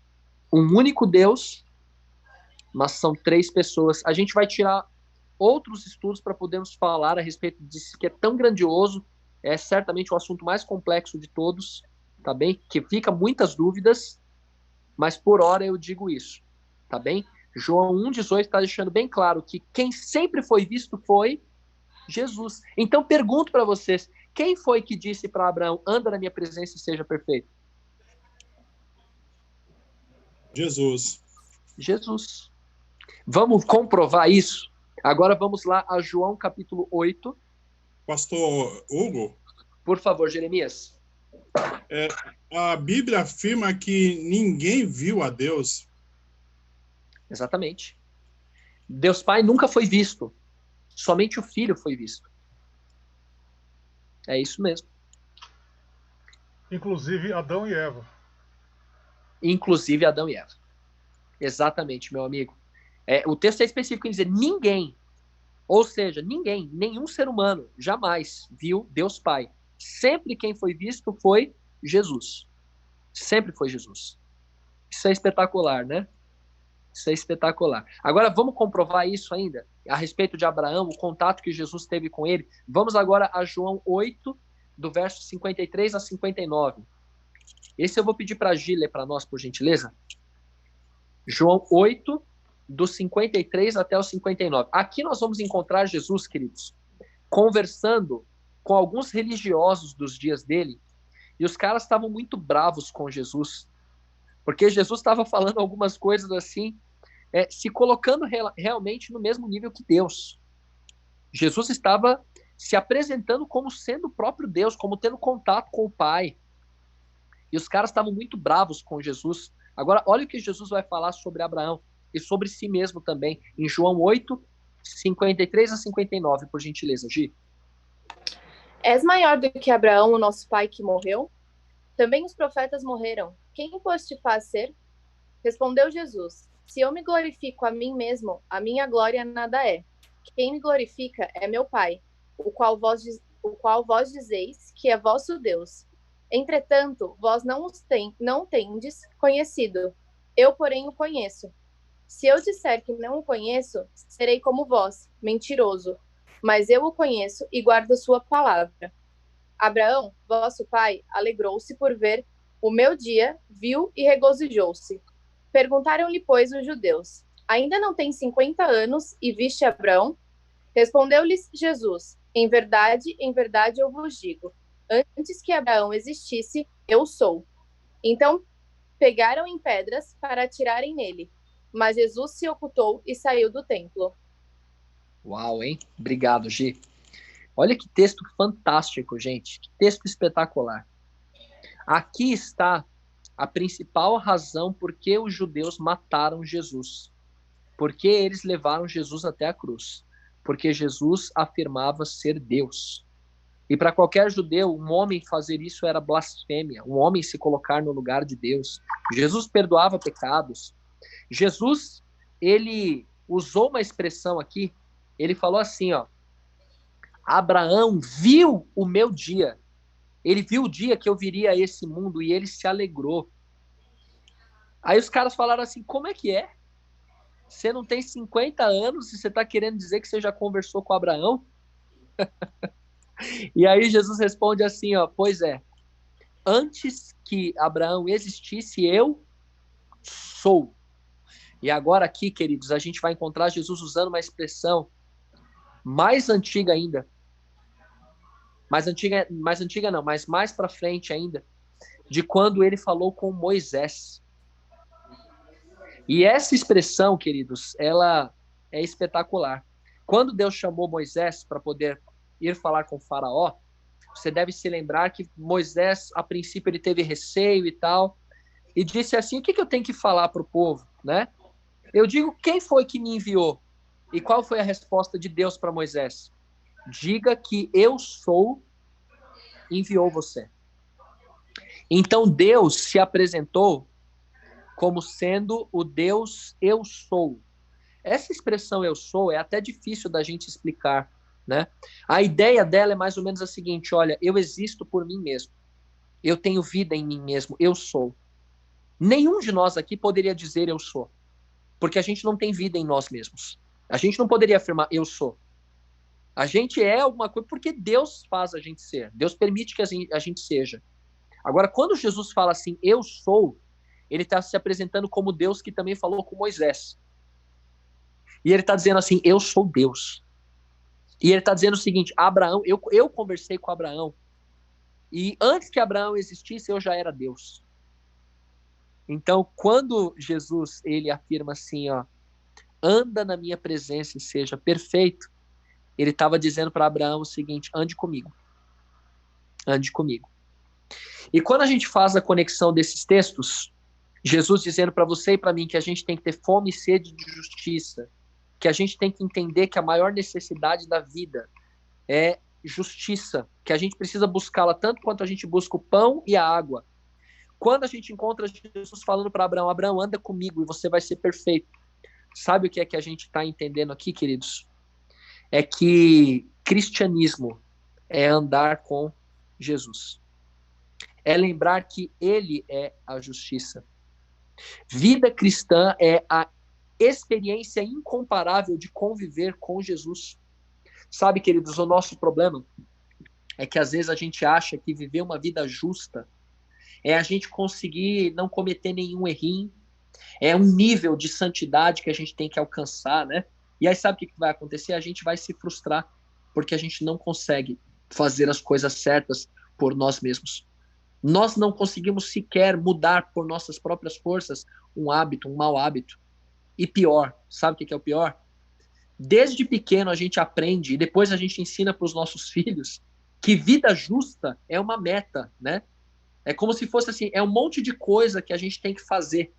Um único Deus, mas são 3 pessoas. A gente vai tirar outros estudos para podermos falar a respeito disso, que é tão grandioso, é certamente o assunto mais complexo de todos, tá bem? Que fica muitas dúvidas, mas por hora eu digo isso, tá bem? João 1,18 está deixando bem claro que quem sempre foi visto foi Jesus. Então pergunto para vocês, quem foi que disse para Abraão, anda na minha presença e seja perfeito? Jesus. Jesus. Vamos comprovar isso? Agora vamos lá a João capítulo 8. Pastor Hugo? Por favor, Jeremias. A Bíblia afirma que ninguém viu a Deus. Exatamente. Deus Pai nunca foi visto. Somente o Filho foi visto. É isso mesmo. Inclusive Adão e Eva. Inclusive Adão e Eva. Exatamente, meu amigo. O texto é específico em dizer ninguém, ou seja, ninguém, nenhum ser humano jamais viu Deus Pai. Sempre quem foi visto foi Jesus. Sempre foi Jesus. Isso é espetacular, né? Isso é espetacular. Agora, vamos comprovar isso ainda? A respeito de Abraão, o contato que Jesus teve com ele. Vamos agora a João 8, do verso 53 a 59. Esse eu vou pedir para a Gi ler para nós, por gentileza. João 8, do 53 até o 59. Aqui nós vamos encontrar Jesus, queridos, conversando com alguns religiosos dos dias dele, e os caras estavam muito bravos com Jesus, porque Jesus estava falando algumas coisas assim, se colocando realmente no mesmo nível que Deus. Jesus estava se apresentando como sendo o próprio Deus, como tendo contato com o Pai. E os caras estavam muito bravos com Jesus. Agora, olha o que Jesus vai falar sobre Abraão e sobre si mesmo também, em João 8, 53 a 59, por gentileza, Gi. És maior do que Abraão, o nosso pai que morreu? Também os profetas morreram. Quem pôs te fazer? Respondeu Jesus: se eu me glorifico a mim mesmo, a minha glória nada é. Quem me glorifica é meu Pai, o qual vós dizeis que é vosso Deus. Entretanto, vós não tendes conhecido. Eu, porém, o conheço. Se eu disser que não o conheço, serei como vós, mentiroso. Mas eu o conheço e guardo sua palavra. Abraão, vosso pai, alegrou-se por ver o meu dia, viu e regozijou-se. Perguntaram-lhe, pois, os judeus: ainda não tem 50 anos e viste Abraão? Respondeu-lhes Jesus: em verdade eu vos digo, antes que Abraão existisse, eu sou. Então pegaram em pedras para atirarem nele, mas Jesus se ocultou e saiu do templo. Uau, hein? Obrigado, Gi. Olha que texto fantástico, gente. Que texto espetacular. Aqui está a principal razão por que os judeus mataram Jesus. Porque eles levaram Jesus até a cruz. Porque Jesus afirmava ser Deus. E para qualquer judeu, um homem fazer isso era blasfêmia. Um homem se colocar no lugar de Deus. Jesus perdoava pecados. Jesus, ele usou uma expressão aqui. Ele falou assim, ó: Abraão viu o meu dia. Ele viu o dia que eu viria a esse mundo e ele se alegrou. Aí os caras falaram assim: como é que é? Você não tem 50 anos e você está querendo dizer que você já conversou com Abraão? E aí Jesus responde assim, ó: pois é, antes que Abraão existisse, eu sou. E agora aqui, queridos, a gente vai encontrar Jesus usando uma expressão mais antiga ainda. Mais antiga não, mas mais para frente ainda, de quando ele falou com Moisés. E essa expressão, queridos, ela é espetacular. Quando Deus chamou Moisés para poder ir falar com Faraó, você deve se lembrar que Moisés, a princípio, ele teve receio e tal, e disse assim: o que eu tenho que falar para o povo, né? Eu digo, quem foi que me enviou? E qual foi a resposta de Deus para Moisés? Diga que eu sou, enviou você. Então Deus se apresentou como sendo o Deus eu sou. Essa expressão eu sou é até difícil da gente explicar, né? A ideia dela é mais ou menos a seguinte: olha, eu existo por mim mesmo. Eu tenho vida em mim mesmo, eu sou. Nenhum de nós aqui poderia dizer eu sou, porque a gente não tem vida em nós mesmos. A gente não poderia afirmar eu sou. A gente é alguma coisa porque Deus faz a gente ser. Deus permite que a gente seja. Agora, quando Jesus fala assim, eu sou, ele está se apresentando como Deus que também falou com Moisés. E ele está dizendo assim, eu sou Deus. E ele está dizendo o seguinte: Abraão, eu conversei com Abraão. E antes que Abraão existisse, eu já era Deus. Então, quando Jesus, ele afirma assim, ó, anda na minha presença e seja perfeito, ele estava dizendo para Abraão o seguinte: ande comigo. Ande comigo. E quando a gente faz a conexão desses textos, Jesus dizendo para você e para mim que a gente tem que ter fome e sede de justiça, que a gente tem que entender que a maior necessidade da vida é justiça, que a gente precisa buscá-la tanto quanto a gente busca o pão e a água. Quando a gente encontra Jesus falando para Abraão: Abraão, anda comigo e você vai ser perfeito. Sabe o que é que a gente está entendendo aqui, queridos? É que cristianismo é andar com Jesus. É lembrar que ele é a justiça. Vida cristã é a experiência incomparável de conviver com Jesus. Sabe, queridos, o nosso problema é que às vezes a gente acha que viver uma vida justa é a gente conseguir não cometer nenhum errinho, é um nível de santidade que a gente tem que alcançar, né? E aí sabe o que vai acontecer? A gente vai se frustrar, porque a gente não consegue fazer as coisas certas por nós mesmos. Nós não conseguimos sequer mudar por nossas próprias forças um hábito, um mau hábito. E pior, sabe o que é o pior? Desde pequeno a gente aprende e depois a gente ensina para os nossos filhos que vida justa é uma meta, né? É como se fosse assim, é um monte de coisa que a gente tem que fazer.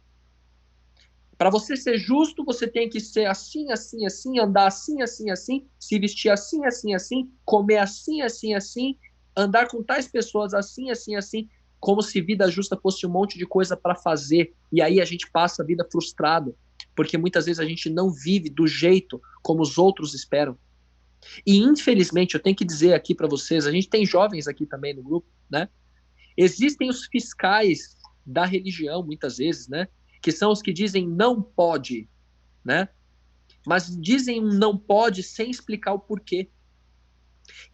Para você ser justo, você tem que ser assim, assim, assim, andar assim, assim, assim, se vestir assim, assim, assim, comer assim, assim, assim, andar com tais pessoas assim, assim, assim, como se vida justa fosse um monte de coisa para fazer. E aí a gente passa a vida frustrado, porque muitas vezes a gente não vive do jeito como os outros esperam. E infelizmente, eu tenho que dizer aqui para vocês, a gente tem jovens aqui também no grupo, né? Existem os fiscais da religião, muitas vezes, né? Que são os que dizem não pode, né? Mas dizem não pode sem explicar o porquê.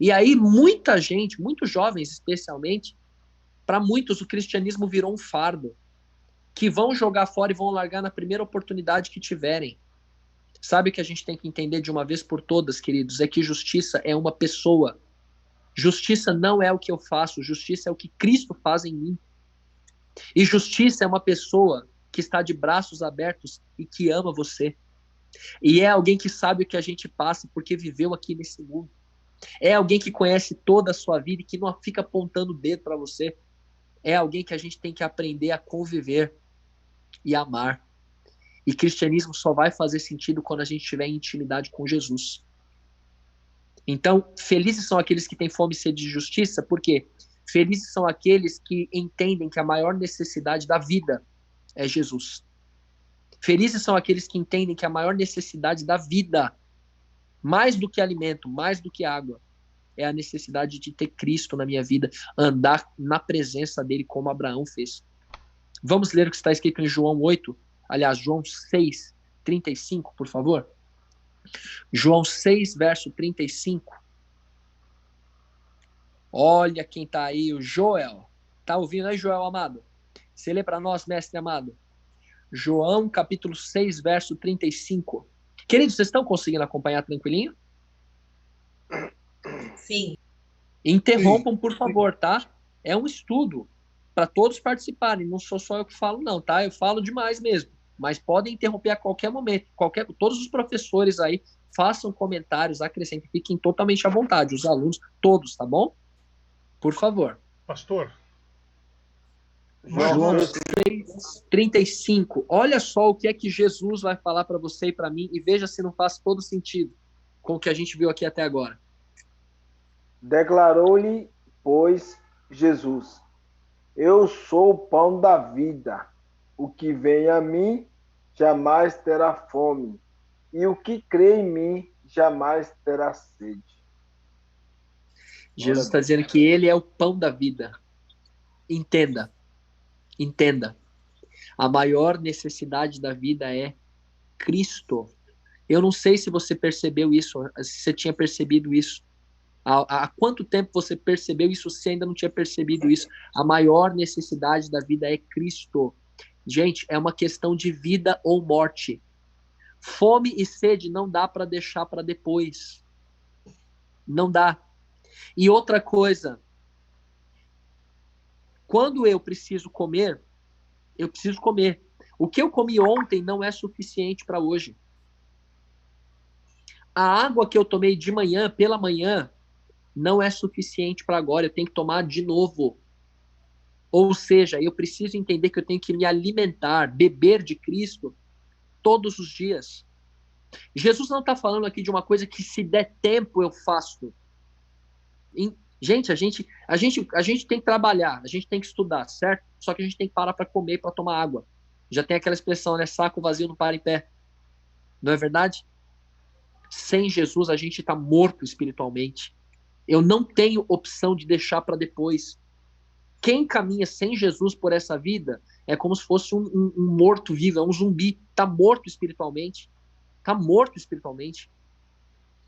E aí muita gente, muitos jovens especialmente, para muitos o cristianismo virou um fardo, que vão jogar fora e vão largar na primeira oportunidade que tiverem. Sabe o que a gente tem que entender de uma vez por todas, queridos? É que justiça é uma pessoa. Justiça não é o que eu faço, justiça é o que Cristo faz em mim. E justiça é uma pessoa que está de braços abertos e que ama você. E é alguém que sabe o que a gente passa porque viveu aqui nesse mundo. É alguém que conhece toda a sua vida e que não fica apontando o dedo para você. É alguém que a gente tem que aprender a conviver e amar. E cristianismo só vai fazer sentido quando a gente tiver em intimidade com Jesus. Então, felizes são aqueles que têm fome e sede de justiça, porque felizes são aqueles que entendem que a maior necessidade da vida é Jesus. Felizes são aqueles que entendem que a maior necessidade da vida, mais do que alimento, mais do que água, é a necessidade de ter Cristo na minha vida, andar na presença dele como Abraão fez. Vamos ler o que está escrito em João 8, aliás, João 6, 35, por favor. João 6, verso 35. Olha quem está aí, o Joel. Está ouvindo aí, Joel amado? Você lê para nós, mestre amado. João, capítulo 6, verso 35. Queridos, vocês estão conseguindo acompanhar tranquilinho? Sim. Interrompam, por favor, tá? É um estudo para todos participarem. Não sou só eu que falo, não, tá? Eu falo demais mesmo. Mas podem interromper a qualquer momento. Todos os professores aí façam comentários, acrescentem, fiquem totalmente à vontade. Os alunos, todos, tá bom? Por favor. Pastor. João 6, 35. Olha só o que é que Jesus vai falar para você e para mim e veja se não faz todo sentido com o que a gente viu aqui até agora. Declarou-lhe, pois, Jesus: Eu sou o pão da vida. O que vem a mim jamais terá fome, e o que crê em mim jamais terá sede. Jesus está dizendo que ele é o pão da vida. Entenda. Entenda. A maior necessidade da vida é Cristo. Eu não sei se você percebeu isso, se você tinha percebido isso. Há quanto tempo você percebeu isso, se ainda não tinha percebido isso? A maior necessidade da vida é Cristo. Gente, é uma questão de vida ou morte. Fome e sede não dá para deixar para depois. Não dá. E outra coisa, quando eu preciso comer, eu preciso comer. O que eu comi ontem não é suficiente para hoje. a água que eu tomei de manhã, pela manhã, não é suficiente para agora, eu tenho que tomar de novo. Ou seja, eu preciso entender que eu tenho que me alimentar, beber de Cristo todos os dias. Jesus não está falando aqui de uma coisa que se der tempo eu faço. Gente, a gente tem que trabalhar, a gente tem que estudar, certo? Só que a gente tem que parar para comer, para tomar água. Já tem aquela expressão, né? Saco vazio não para em pé. Não é verdade? Sem Jesus a gente está morto espiritualmente. Eu não tenho opção de deixar para depois. Quem caminha sem Jesus por essa vida é como se fosse um morto-vivo, é um zumbi. Está morto espiritualmente. Está morto espiritualmente.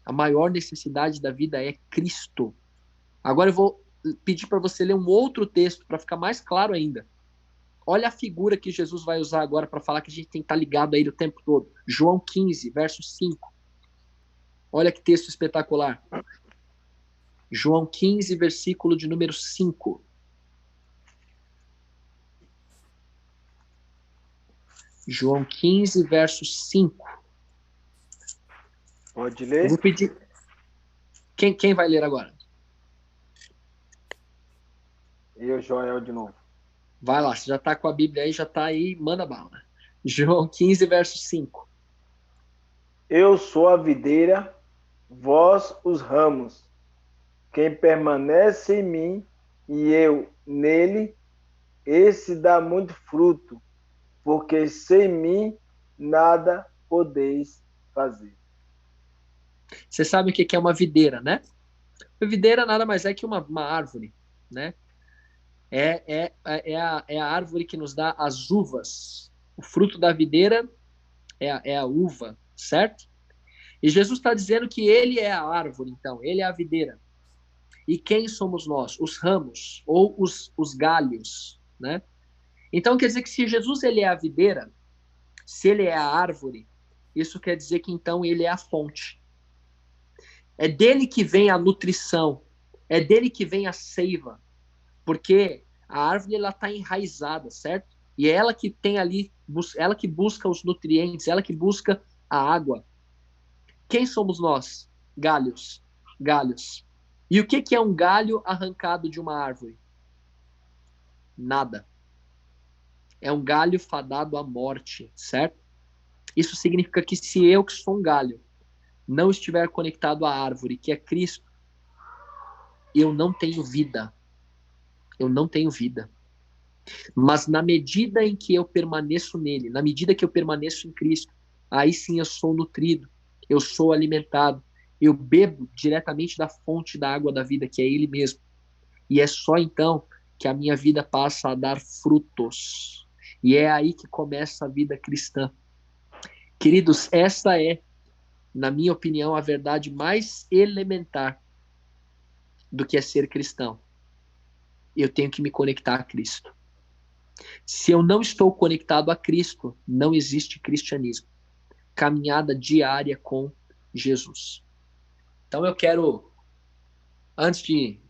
A maior necessidade da vida é Cristo. Agora eu vou pedir para você ler um outro texto para ficar mais claro ainda. Olha a figura que Jesus vai usar agora para falar que a gente tem que estar ligado a ele o tempo todo. João 15, verso 5. Olha que texto espetacular. João 15, versículo de número 5. João 15, verso 5. Pode ler? Eu vou pedir. Quem vai ler agora? Eu, Joel, de novo. Vai lá, você já está com a Bíblia aí, já está aí, manda bala. João 15, verso 5. Eu sou a videira, vós os ramos. Quem permanece em mim e eu nele, esse dá muito fruto, porque sem mim nada podeis fazer. Você sabe o que é uma videira, né? A videira nada mais é que uma árvore, né? É a árvore que nos dá as uvas. O fruto da videira é a uva, certo? E Jesus está dizendo que ele é a árvore, então, ele é a videira. E quem somos nós? Os ramos, ou os galhos, né? Então quer dizer que se Jesus ele é a videira, se ele é a árvore, isso quer dizer que então ele é a fonte. É dele que vem a nutrição, é dele que vem a seiva, porque a árvore ela está enraizada, certo? E é ela que tem ali, ela que busca os nutrientes, ela que busca a água. Quem somos nós? Galhos. Galhos. E o que é um galho arrancado de uma árvore? Nada. É um galho fadado à morte, certo? Isso significa que se eu, que sou um galho, não estiver conectado à árvore, que é Cristo, eu não tenho vida. Eu não tenho vida. Mas na medida em que eu permaneço nele, na medida que eu permaneço em Cristo, aí sim eu sou nutrido, eu sou alimentado, eu bebo diretamente da fonte da água da vida, que é ele mesmo. E é só então que a minha vida passa a dar frutos. E é aí que começa a vida cristã. Queridos, essa é, na minha opinião, a verdade mais elementar do que é ser cristão. Eu tenho que me conectar a Cristo. Se eu não estou conectado a Cristo, não existe cristianismo. Caminhada diária com Jesus. Então eu quero, antes de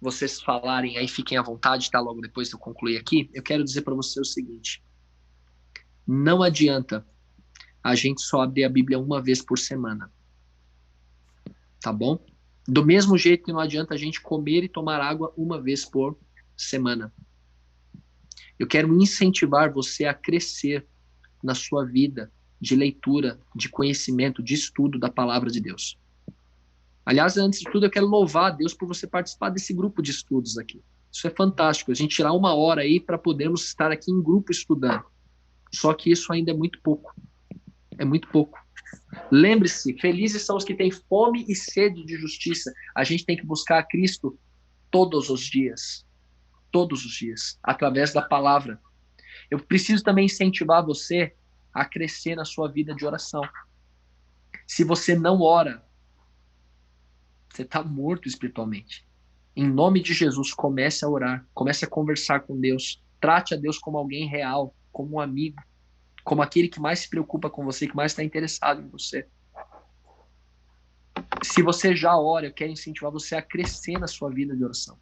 vocês falarem aí, fiquem à vontade, tá? Logo depois de eu concluir aqui, eu quero dizer para você o seguinte: não adianta a gente só abrir a Bíblia uma vez por semana. Tá bom? Do mesmo jeito que não adianta a gente comer e tomar água uma vez por semana. Eu quero incentivar você a crescer na sua vida de leitura, de conhecimento, de estudo da palavra de Deus. Aliás, antes de tudo, eu quero louvar a Deus por você participar desse grupo de estudos aqui. Isso é fantástico, a gente tirar uma hora aí para podermos estar aqui em grupo estudando. Só que isso ainda é muito pouco. É muito pouco. Lembre-se, felizes são os que têm fome e sede de justiça. A gente tem que buscar a Cristo todos os dias, através da palavra. Eu preciso também incentivar você a crescer na sua vida de oração. Se você não ora, você está morto espiritualmente. Em nome de Jesus, comece a orar, comece a conversar com Deus, trate a Deus como alguém real, como um amigo, como aquele que mais se preocupa com você, que mais está interessado em você. Se você já ora, eu quero incentivar você a crescer na sua vida de oração.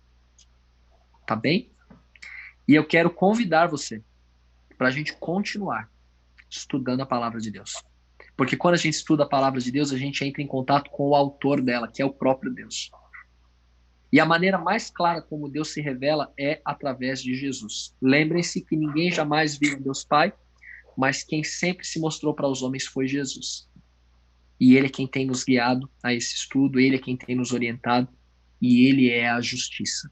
Tá bem? E eu quero convidar você para a gente continuar estudando a palavra de Deus. Porque quando a gente estuda a palavra de Deus, a gente entra em contato com o autor dela, que é o próprio Deus. E a maneira mais clara como Deus se revela é através de Jesus. Lembrem-se que ninguém jamais viu Deus Pai, mas quem sempre se mostrou para os homens foi Jesus. E ele é quem tem nos guiado a esse estudo, ele é quem tem nos orientado, e ele é a justiça.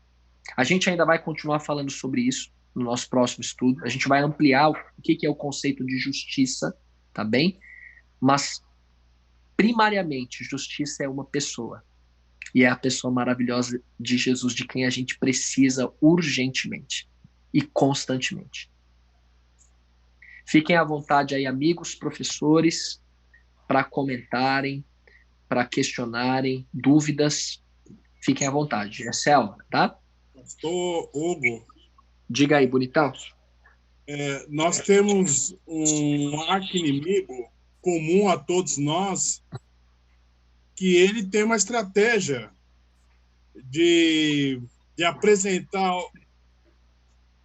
A gente ainda vai continuar falando sobre isso no nosso próximo estudo. A gente vai ampliar o que é o conceito de justiça, tá bem? Mas, primariamente, justiça é uma pessoa. E é a pessoa maravilhosa de Jesus, de quem a gente precisa urgentemente e constantemente. Fiquem à vontade aí, amigos, professores, para comentarem, para questionarem, dúvidas. Fiquem à vontade. É Selma, tá? Pastor Hugo. Diga aí, bonitão. Nós temos um arqui-inimigo comum a todos nós, que ele tem uma estratégia de apresentar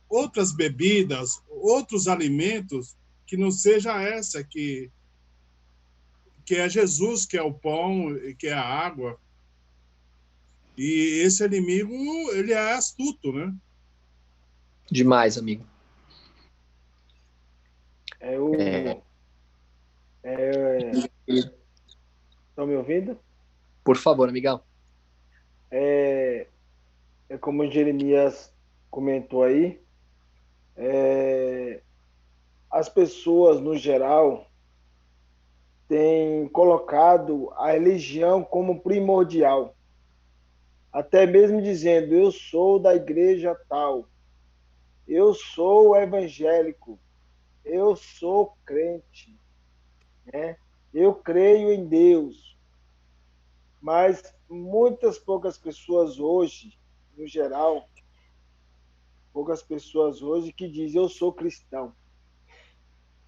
outras bebidas, outros alimentos, que não seja essa, que é Jesus, que é o pão, que é a água. E esse inimigo, ele é astuto, né? Demais, amigo. Estão me ouvindo? Por favor, amigão. É como o Jeremias comentou aí, as pessoas, no geral, têm colocado a religião como primordial. Até mesmo dizendo, eu sou da igreja tal, eu sou evangélico, eu sou crente, né? Eu creio em Deus. Mas poucas pessoas hoje, no geral, poucas pessoas hoje que dizem eu sou cristão.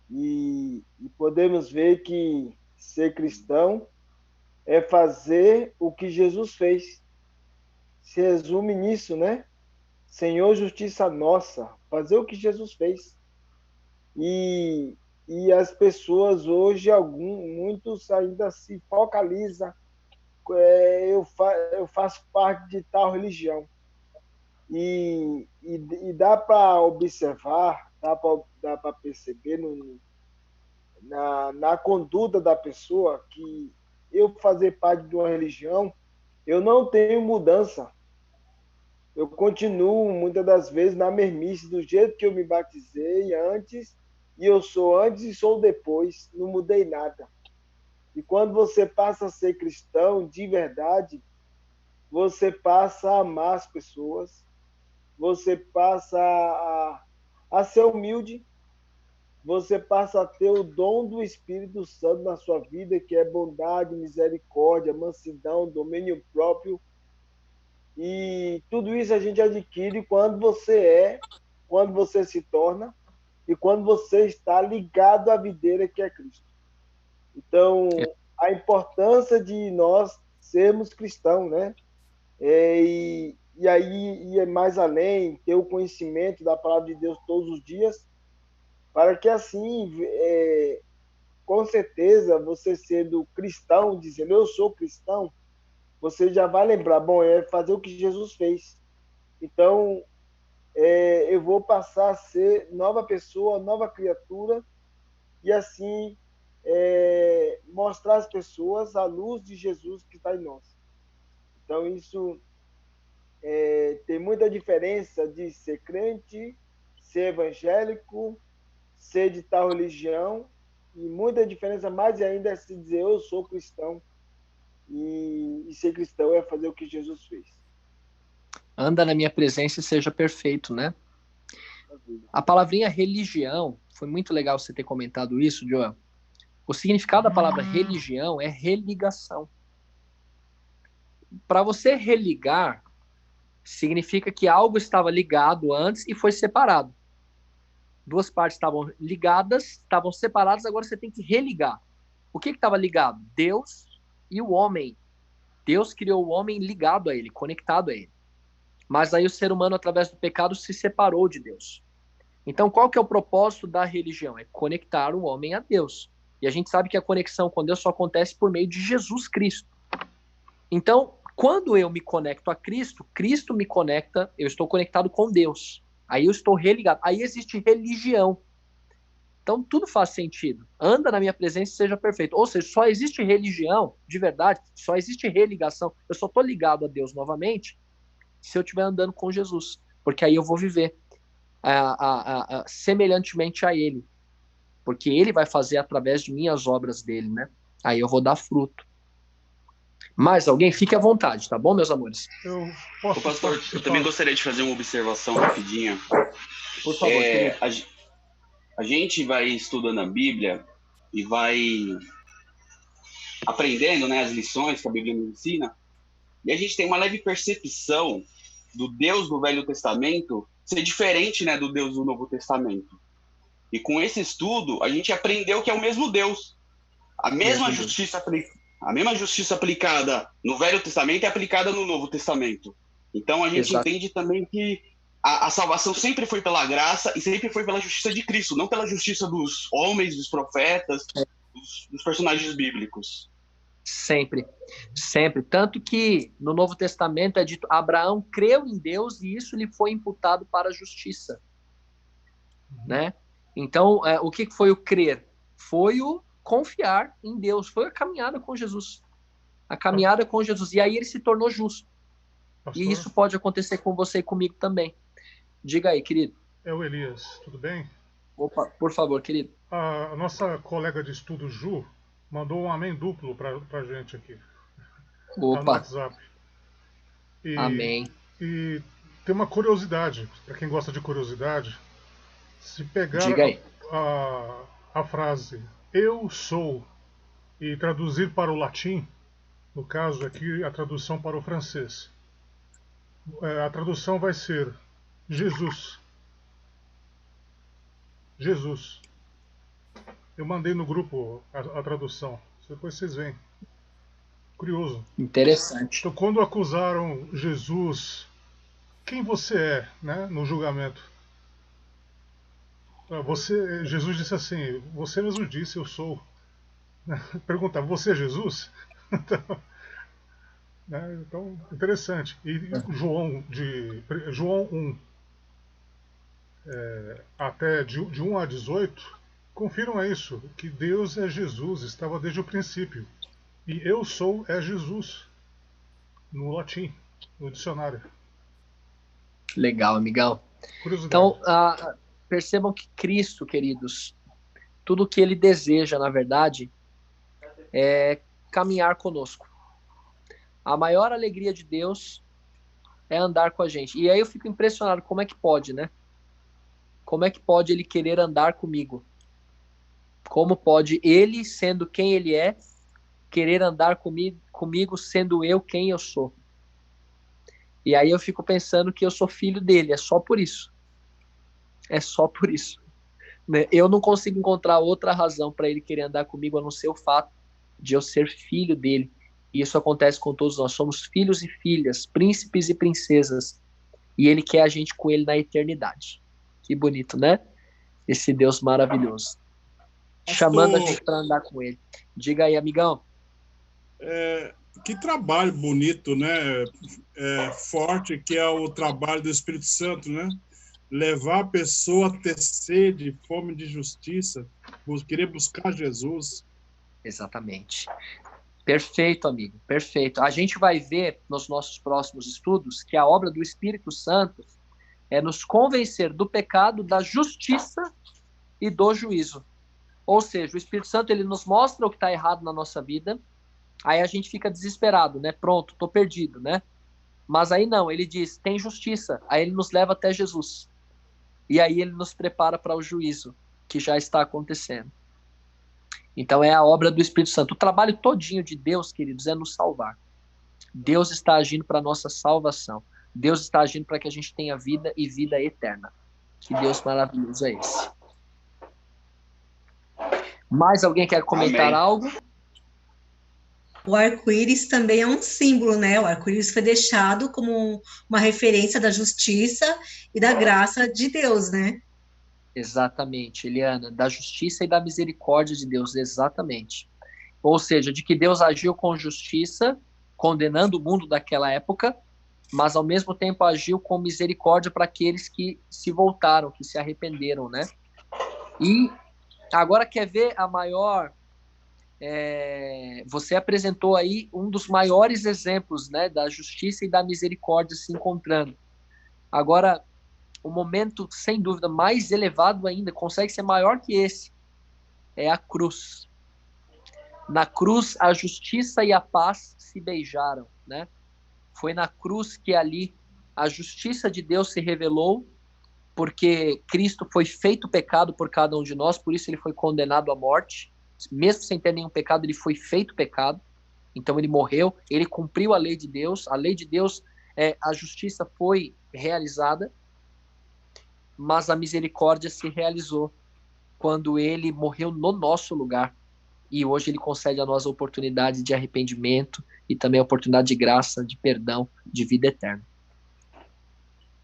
E podemos ver que ser cristão é fazer o que Jesus fez. Se resume nisso, né? Senhor, justiça nossa, fazer o que Jesus fez. E as pessoas hoje, muitos ainda se focalizam, eu faço parte de tal religião. E dá para observar, dá para perceber na conduta da pessoa que eu fazer parte de uma religião, eu não tenho mudança. Eu continuo, muitas das vezes, na mesmice, do jeito que eu me batizei antes, e eu sou antes e sou depois, não mudei nada. E quando você passa a ser cristão de verdade, você passa a amar as pessoas, você passa a ser humilde, você passa a ter o dom do Espírito Santo na sua vida, que é bondade, misericórdia, mansidão, domínio próprio. E tudo isso a gente adquire quando você se torna e quando você está ligado à videira que é Cristo. Então, a importância de nós sermos cristãos, né? E aí ir mais além, ter o conhecimento da palavra de Deus todos os dias, para que assim, com certeza, você sendo cristão, dizendo eu sou cristão, você já vai lembrar, é fazer o que Jesus fez. Então, eu vou passar a ser nova pessoa, nova criatura, e assim mostrar às pessoas a luz de Jesus que está em nós. Então, isso tem muita diferença de ser crente, ser evangélico, ser de tal religião, e muita diferença mais ainda é se dizer eu sou cristão. E ser cristão é fazer o que Jesus fez. Anda na minha presença e seja perfeito, né? A palavrinha religião, foi muito legal você ter comentado isso, Joel. O significado da palavra religião é religação. Para você religar, significa que algo estava ligado antes e foi separado. Duas partes estavam ligadas, estavam separadas, agora você tem que religar. O que estava ligado? Deus e o homem. Deus criou o homem ligado a ele, conectado a ele. Mas aí o ser humano, através do pecado, se separou de Deus. Então, qual que é o propósito da religião? É conectar o homem a Deus. E a gente sabe que a conexão com Deus só acontece por meio de Jesus Cristo. Então, quando eu me conecto a Cristo, Cristo me conecta, eu estou conectado com Deus. Aí eu estou religado. Aí existe religião. Então, tudo faz sentido. Anda na minha presença e seja perfeito. Ou seja, só existe religião, de verdade, só existe religação. Eu só estou ligado a Deus novamente se eu estiver andando com Jesus. Porque aí eu vou viver semelhantemente a Ele. Porque Ele vai fazer através de mim as obras dele, né? Aí eu vou dar fruto. Mais alguém? Fique à vontade, tá bom, meus amores? Ô, pastor, eu também gostaria de fazer uma observação rapidinha. Por favor, querido. A gente vai estudando a Bíblia e vai aprendendo, né, as lições que a Bíblia nos ensina, e a gente tem uma leve percepção do Deus do Velho Testamento ser diferente, né, do Deus do Novo Testamento. E com esse estudo, a gente aprendeu que é o mesmo Deus. A mesma justiça aplicada no Velho Testamento é aplicada no Novo Testamento. Então a gente entende também que a salvação sempre foi pela graça e sempre foi pela justiça de Cristo, não pela justiça dos homens, dos profetas, dos personagens bíblicos. Sempre, sempre. Tanto que no Novo Testamento é dito, Abraão creu em Deus e isso lhe foi imputado para a justiça. Né? Então, o que foi o crer? Foi o confiar em Deus, foi a caminhada com Jesus. A caminhada com Jesus. E aí ele se tornou justo. Pastor? E isso pode acontecer com você e comigo também. Diga aí, querido. É o Elias, tudo bem? Opa, por favor, querido. A nossa colega de estudo, Ju, mandou um amém duplo pra gente aqui. Opa. No WhatsApp. Amém. E tem uma curiosidade, para quem gosta de curiosidade, se pegar a frase eu sou e traduzir para o latim, no caso aqui a tradução para o francês, a tradução vai ser Jesus. Jesus. Eu mandei no grupo a tradução. Depois vocês veem. Curioso. Interessante. Então, quando acusaram Jesus, quem você é, né, no julgamento? Jesus disse assim, você mesmo disse, eu sou. Pergunta, você é Jesus? Então, interessante. E João 1, até de 1 a 18, confiram isso, que Deus é Jesus, estava desde o princípio. E eu sou é Jesus, no latim, no dicionário. Legal, amigão. Então, percebam que Cristo, queridos, tudo o que Ele deseja, na verdade, é caminhar conosco. A maior alegria de Deus é andar com a gente. E aí eu fico impressionado, como é que pode, né? Como é que pode Ele querer andar comigo? Como pode Ele, sendo quem Ele é, querer andar comigo sendo eu quem eu sou? E aí eu fico pensando que eu sou filho dele, é só por isso. É só por isso. Eu não consigo encontrar outra razão para ele querer andar comigo a não ser o fato de eu ser filho dele. E isso acontece com todos nós. Somos filhos e filhas, príncipes e princesas. E ele quer a gente com ele na eternidade. Que bonito, né? Esse Deus maravilhoso. Chamando a gente para andar com ele. Diga aí, amigão. Que trabalho bonito, né? Forte, que é o trabalho do Espírito Santo, né? Levar a pessoa a ter sede, fome de justiça, querer buscar Jesus. Exatamente. Perfeito, amigo, perfeito. A gente vai ver nos nossos próximos estudos que a obra do Espírito Santo é nos convencer do pecado, da justiça e do juízo. Ou seja, o Espírito Santo ele nos mostra o que está errado na nossa vida, aí a gente fica desesperado, né? Pronto, estou perdido, né? Mas aí não, ele diz, tem justiça. Aí ele nos leva até Jesus. E aí ele nos prepara para o juízo, que já está acontecendo. Então é a obra do Espírito Santo. O trabalho todinho de Deus, queridos, é nos salvar. Deus está agindo para a nossa salvação. Deus está agindo para que a gente tenha vida e vida eterna. Que Deus maravilhoso é esse. Mais alguém quer comentar algo? O arco-íris também é um símbolo, né? O arco-íris foi deixado como uma referência da justiça e da graça de Deus, né? Exatamente, Eliana, da justiça e da misericórdia de Deus, exatamente. Ou seja, de que Deus agiu com justiça, condenando o mundo daquela época, mas ao mesmo tempo agiu com misericórdia para aqueles que se voltaram, que se arrependeram, né? E agora quer ver a maior... você apresentou aí um dos maiores exemplos, né, da justiça e da misericórdia se encontrando. Agora, o momento, sem dúvida, mais elevado ainda, consegue ser maior que esse, é a cruz. Na cruz, a justiça e a paz se beijaram, né? Foi na cruz que ali a justiça de Deus se revelou, porque Cristo foi feito pecado por cada um de nós, por isso ele foi condenado à morte. Mesmo sem ter nenhum pecado, ele foi feito pecado. Então ele morreu, ele cumpriu a lei de Deus. A lei de Deus, a justiça foi realizada, mas a misericórdia se realizou quando ele morreu no nosso lugar. E hoje ele concede a nós a oportunidade de arrependimento e também a oportunidade de graça, de perdão, de vida eterna.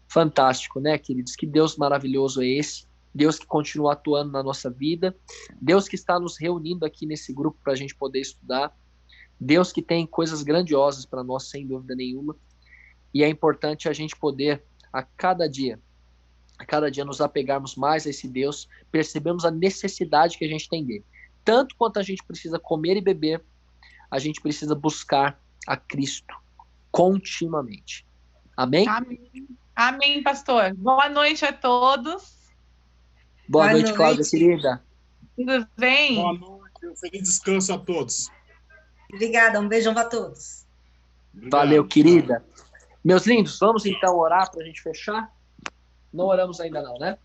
Fantástico, né, queridos? Que Deus maravilhoso é esse. Deus que continua atuando na nossa vida. Deus que está nos reunindo aqui nesse grupo para a gente poder estudar. Deus que tem coisas grandiosas para nós, sem dúvida nenhuma. E é importante a gente poder, a cada dia nos apegarmos mais a esse Deus, percebemos a necessidade que a gente tem dele. Tanto quanto a gente precisa comer e beber, a gente precisa buscar a Cristo continuamente. Amém? Amém. Amém, pastor. Boa noite a todos. Boa noite, Cláudia, querida. Tudo bem? Boa noite, um feliz descanso a todos. Obrigada, um beijão para todos. Obrigado. Valeu, querida. Meus lindos, vamos então orar para a gente fechar? Não oramos ainda não, né?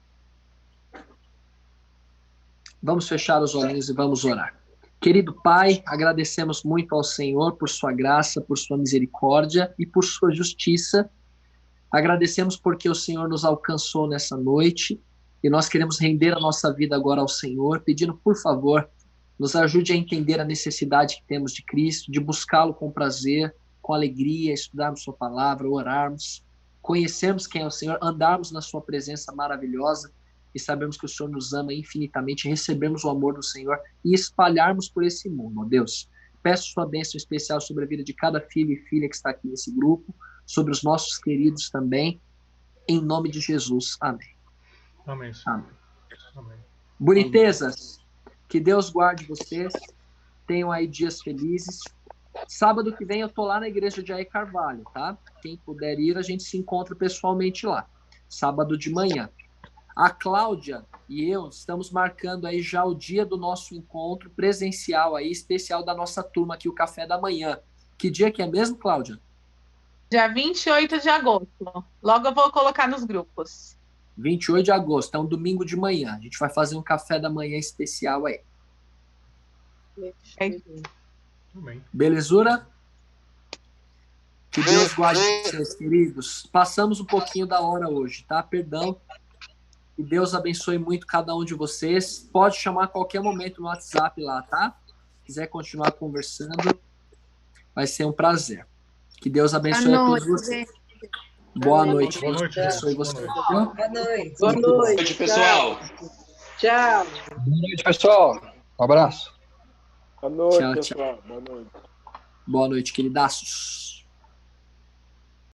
Vamos fechar os olhinhos e vamos orar. Querido Pai, agradecemos muito ao Senhor por sua graça, por sua misericórdia e por sua justiça. Agradecemos porque o Senhor nos alcançou nessa noite e nós queremos render a nossa vida agora ao Senhor, pedindo, por favor, nos ajude a entender a necessidade que temos de Cristo, de buscá-lo com prazer, com alegria, estudarmos sua palavra, orarmos, conhecermos quem é o Senhor, andarmos na sua presença maravilhosa e sabemos que o Senhor nos ama infinitamente, recebemos o amor do Senhor e espalharmos por esse mundo, ó Deus. Peço sua bênção especial sobre a vida de cada filho e filha que está aqui nesse grupo, sobre os nossos queridos também, em nome de Jesus. Amém. Amém, Senhor. Amém. Amém. Bonitezas, que Deus guarde vocês, tenham aí dias felizes. Sábado que vem eu tô lá na igreja de Jair Carvalho, tá? Quem puder ir, a gente se encontra pessoalmente lá, sábado de manhã. A Cláudia e eu estamos marcando aí já o dia do nosso encontro presencial aí, especial da nossa turma aqui, o Café da Manhã. Que dia que é mesmo, Cláudia? Dia 28 de agosto. Logo eu vou colocar nos grupos. 28 de agosto, é um domingo de manhã. A gente vai fazer um café da manhã especial aí. Amém. Belezura? Que Deus guarde vocês, queridos. Passamos um pouquinho da hora hoje, tá? Perdão. Que Deus abençoe muito cada um de vocês. Pode chamar a qualquer momento no WhatsApp lá, tá? Se quiser continuar conversando, vai ser um prazer. Que Deus abençoe a todos vocês. Boa noite. Boa noite, Abençoe Deus. vocês. Boa noite. Boa noite. Boa noite, pessoal. Tchau. Boa noite, pessoal. Um abraço. Boa noite, Tchau, tchau. pessoal. Boa noite. Boa noite, queridaços.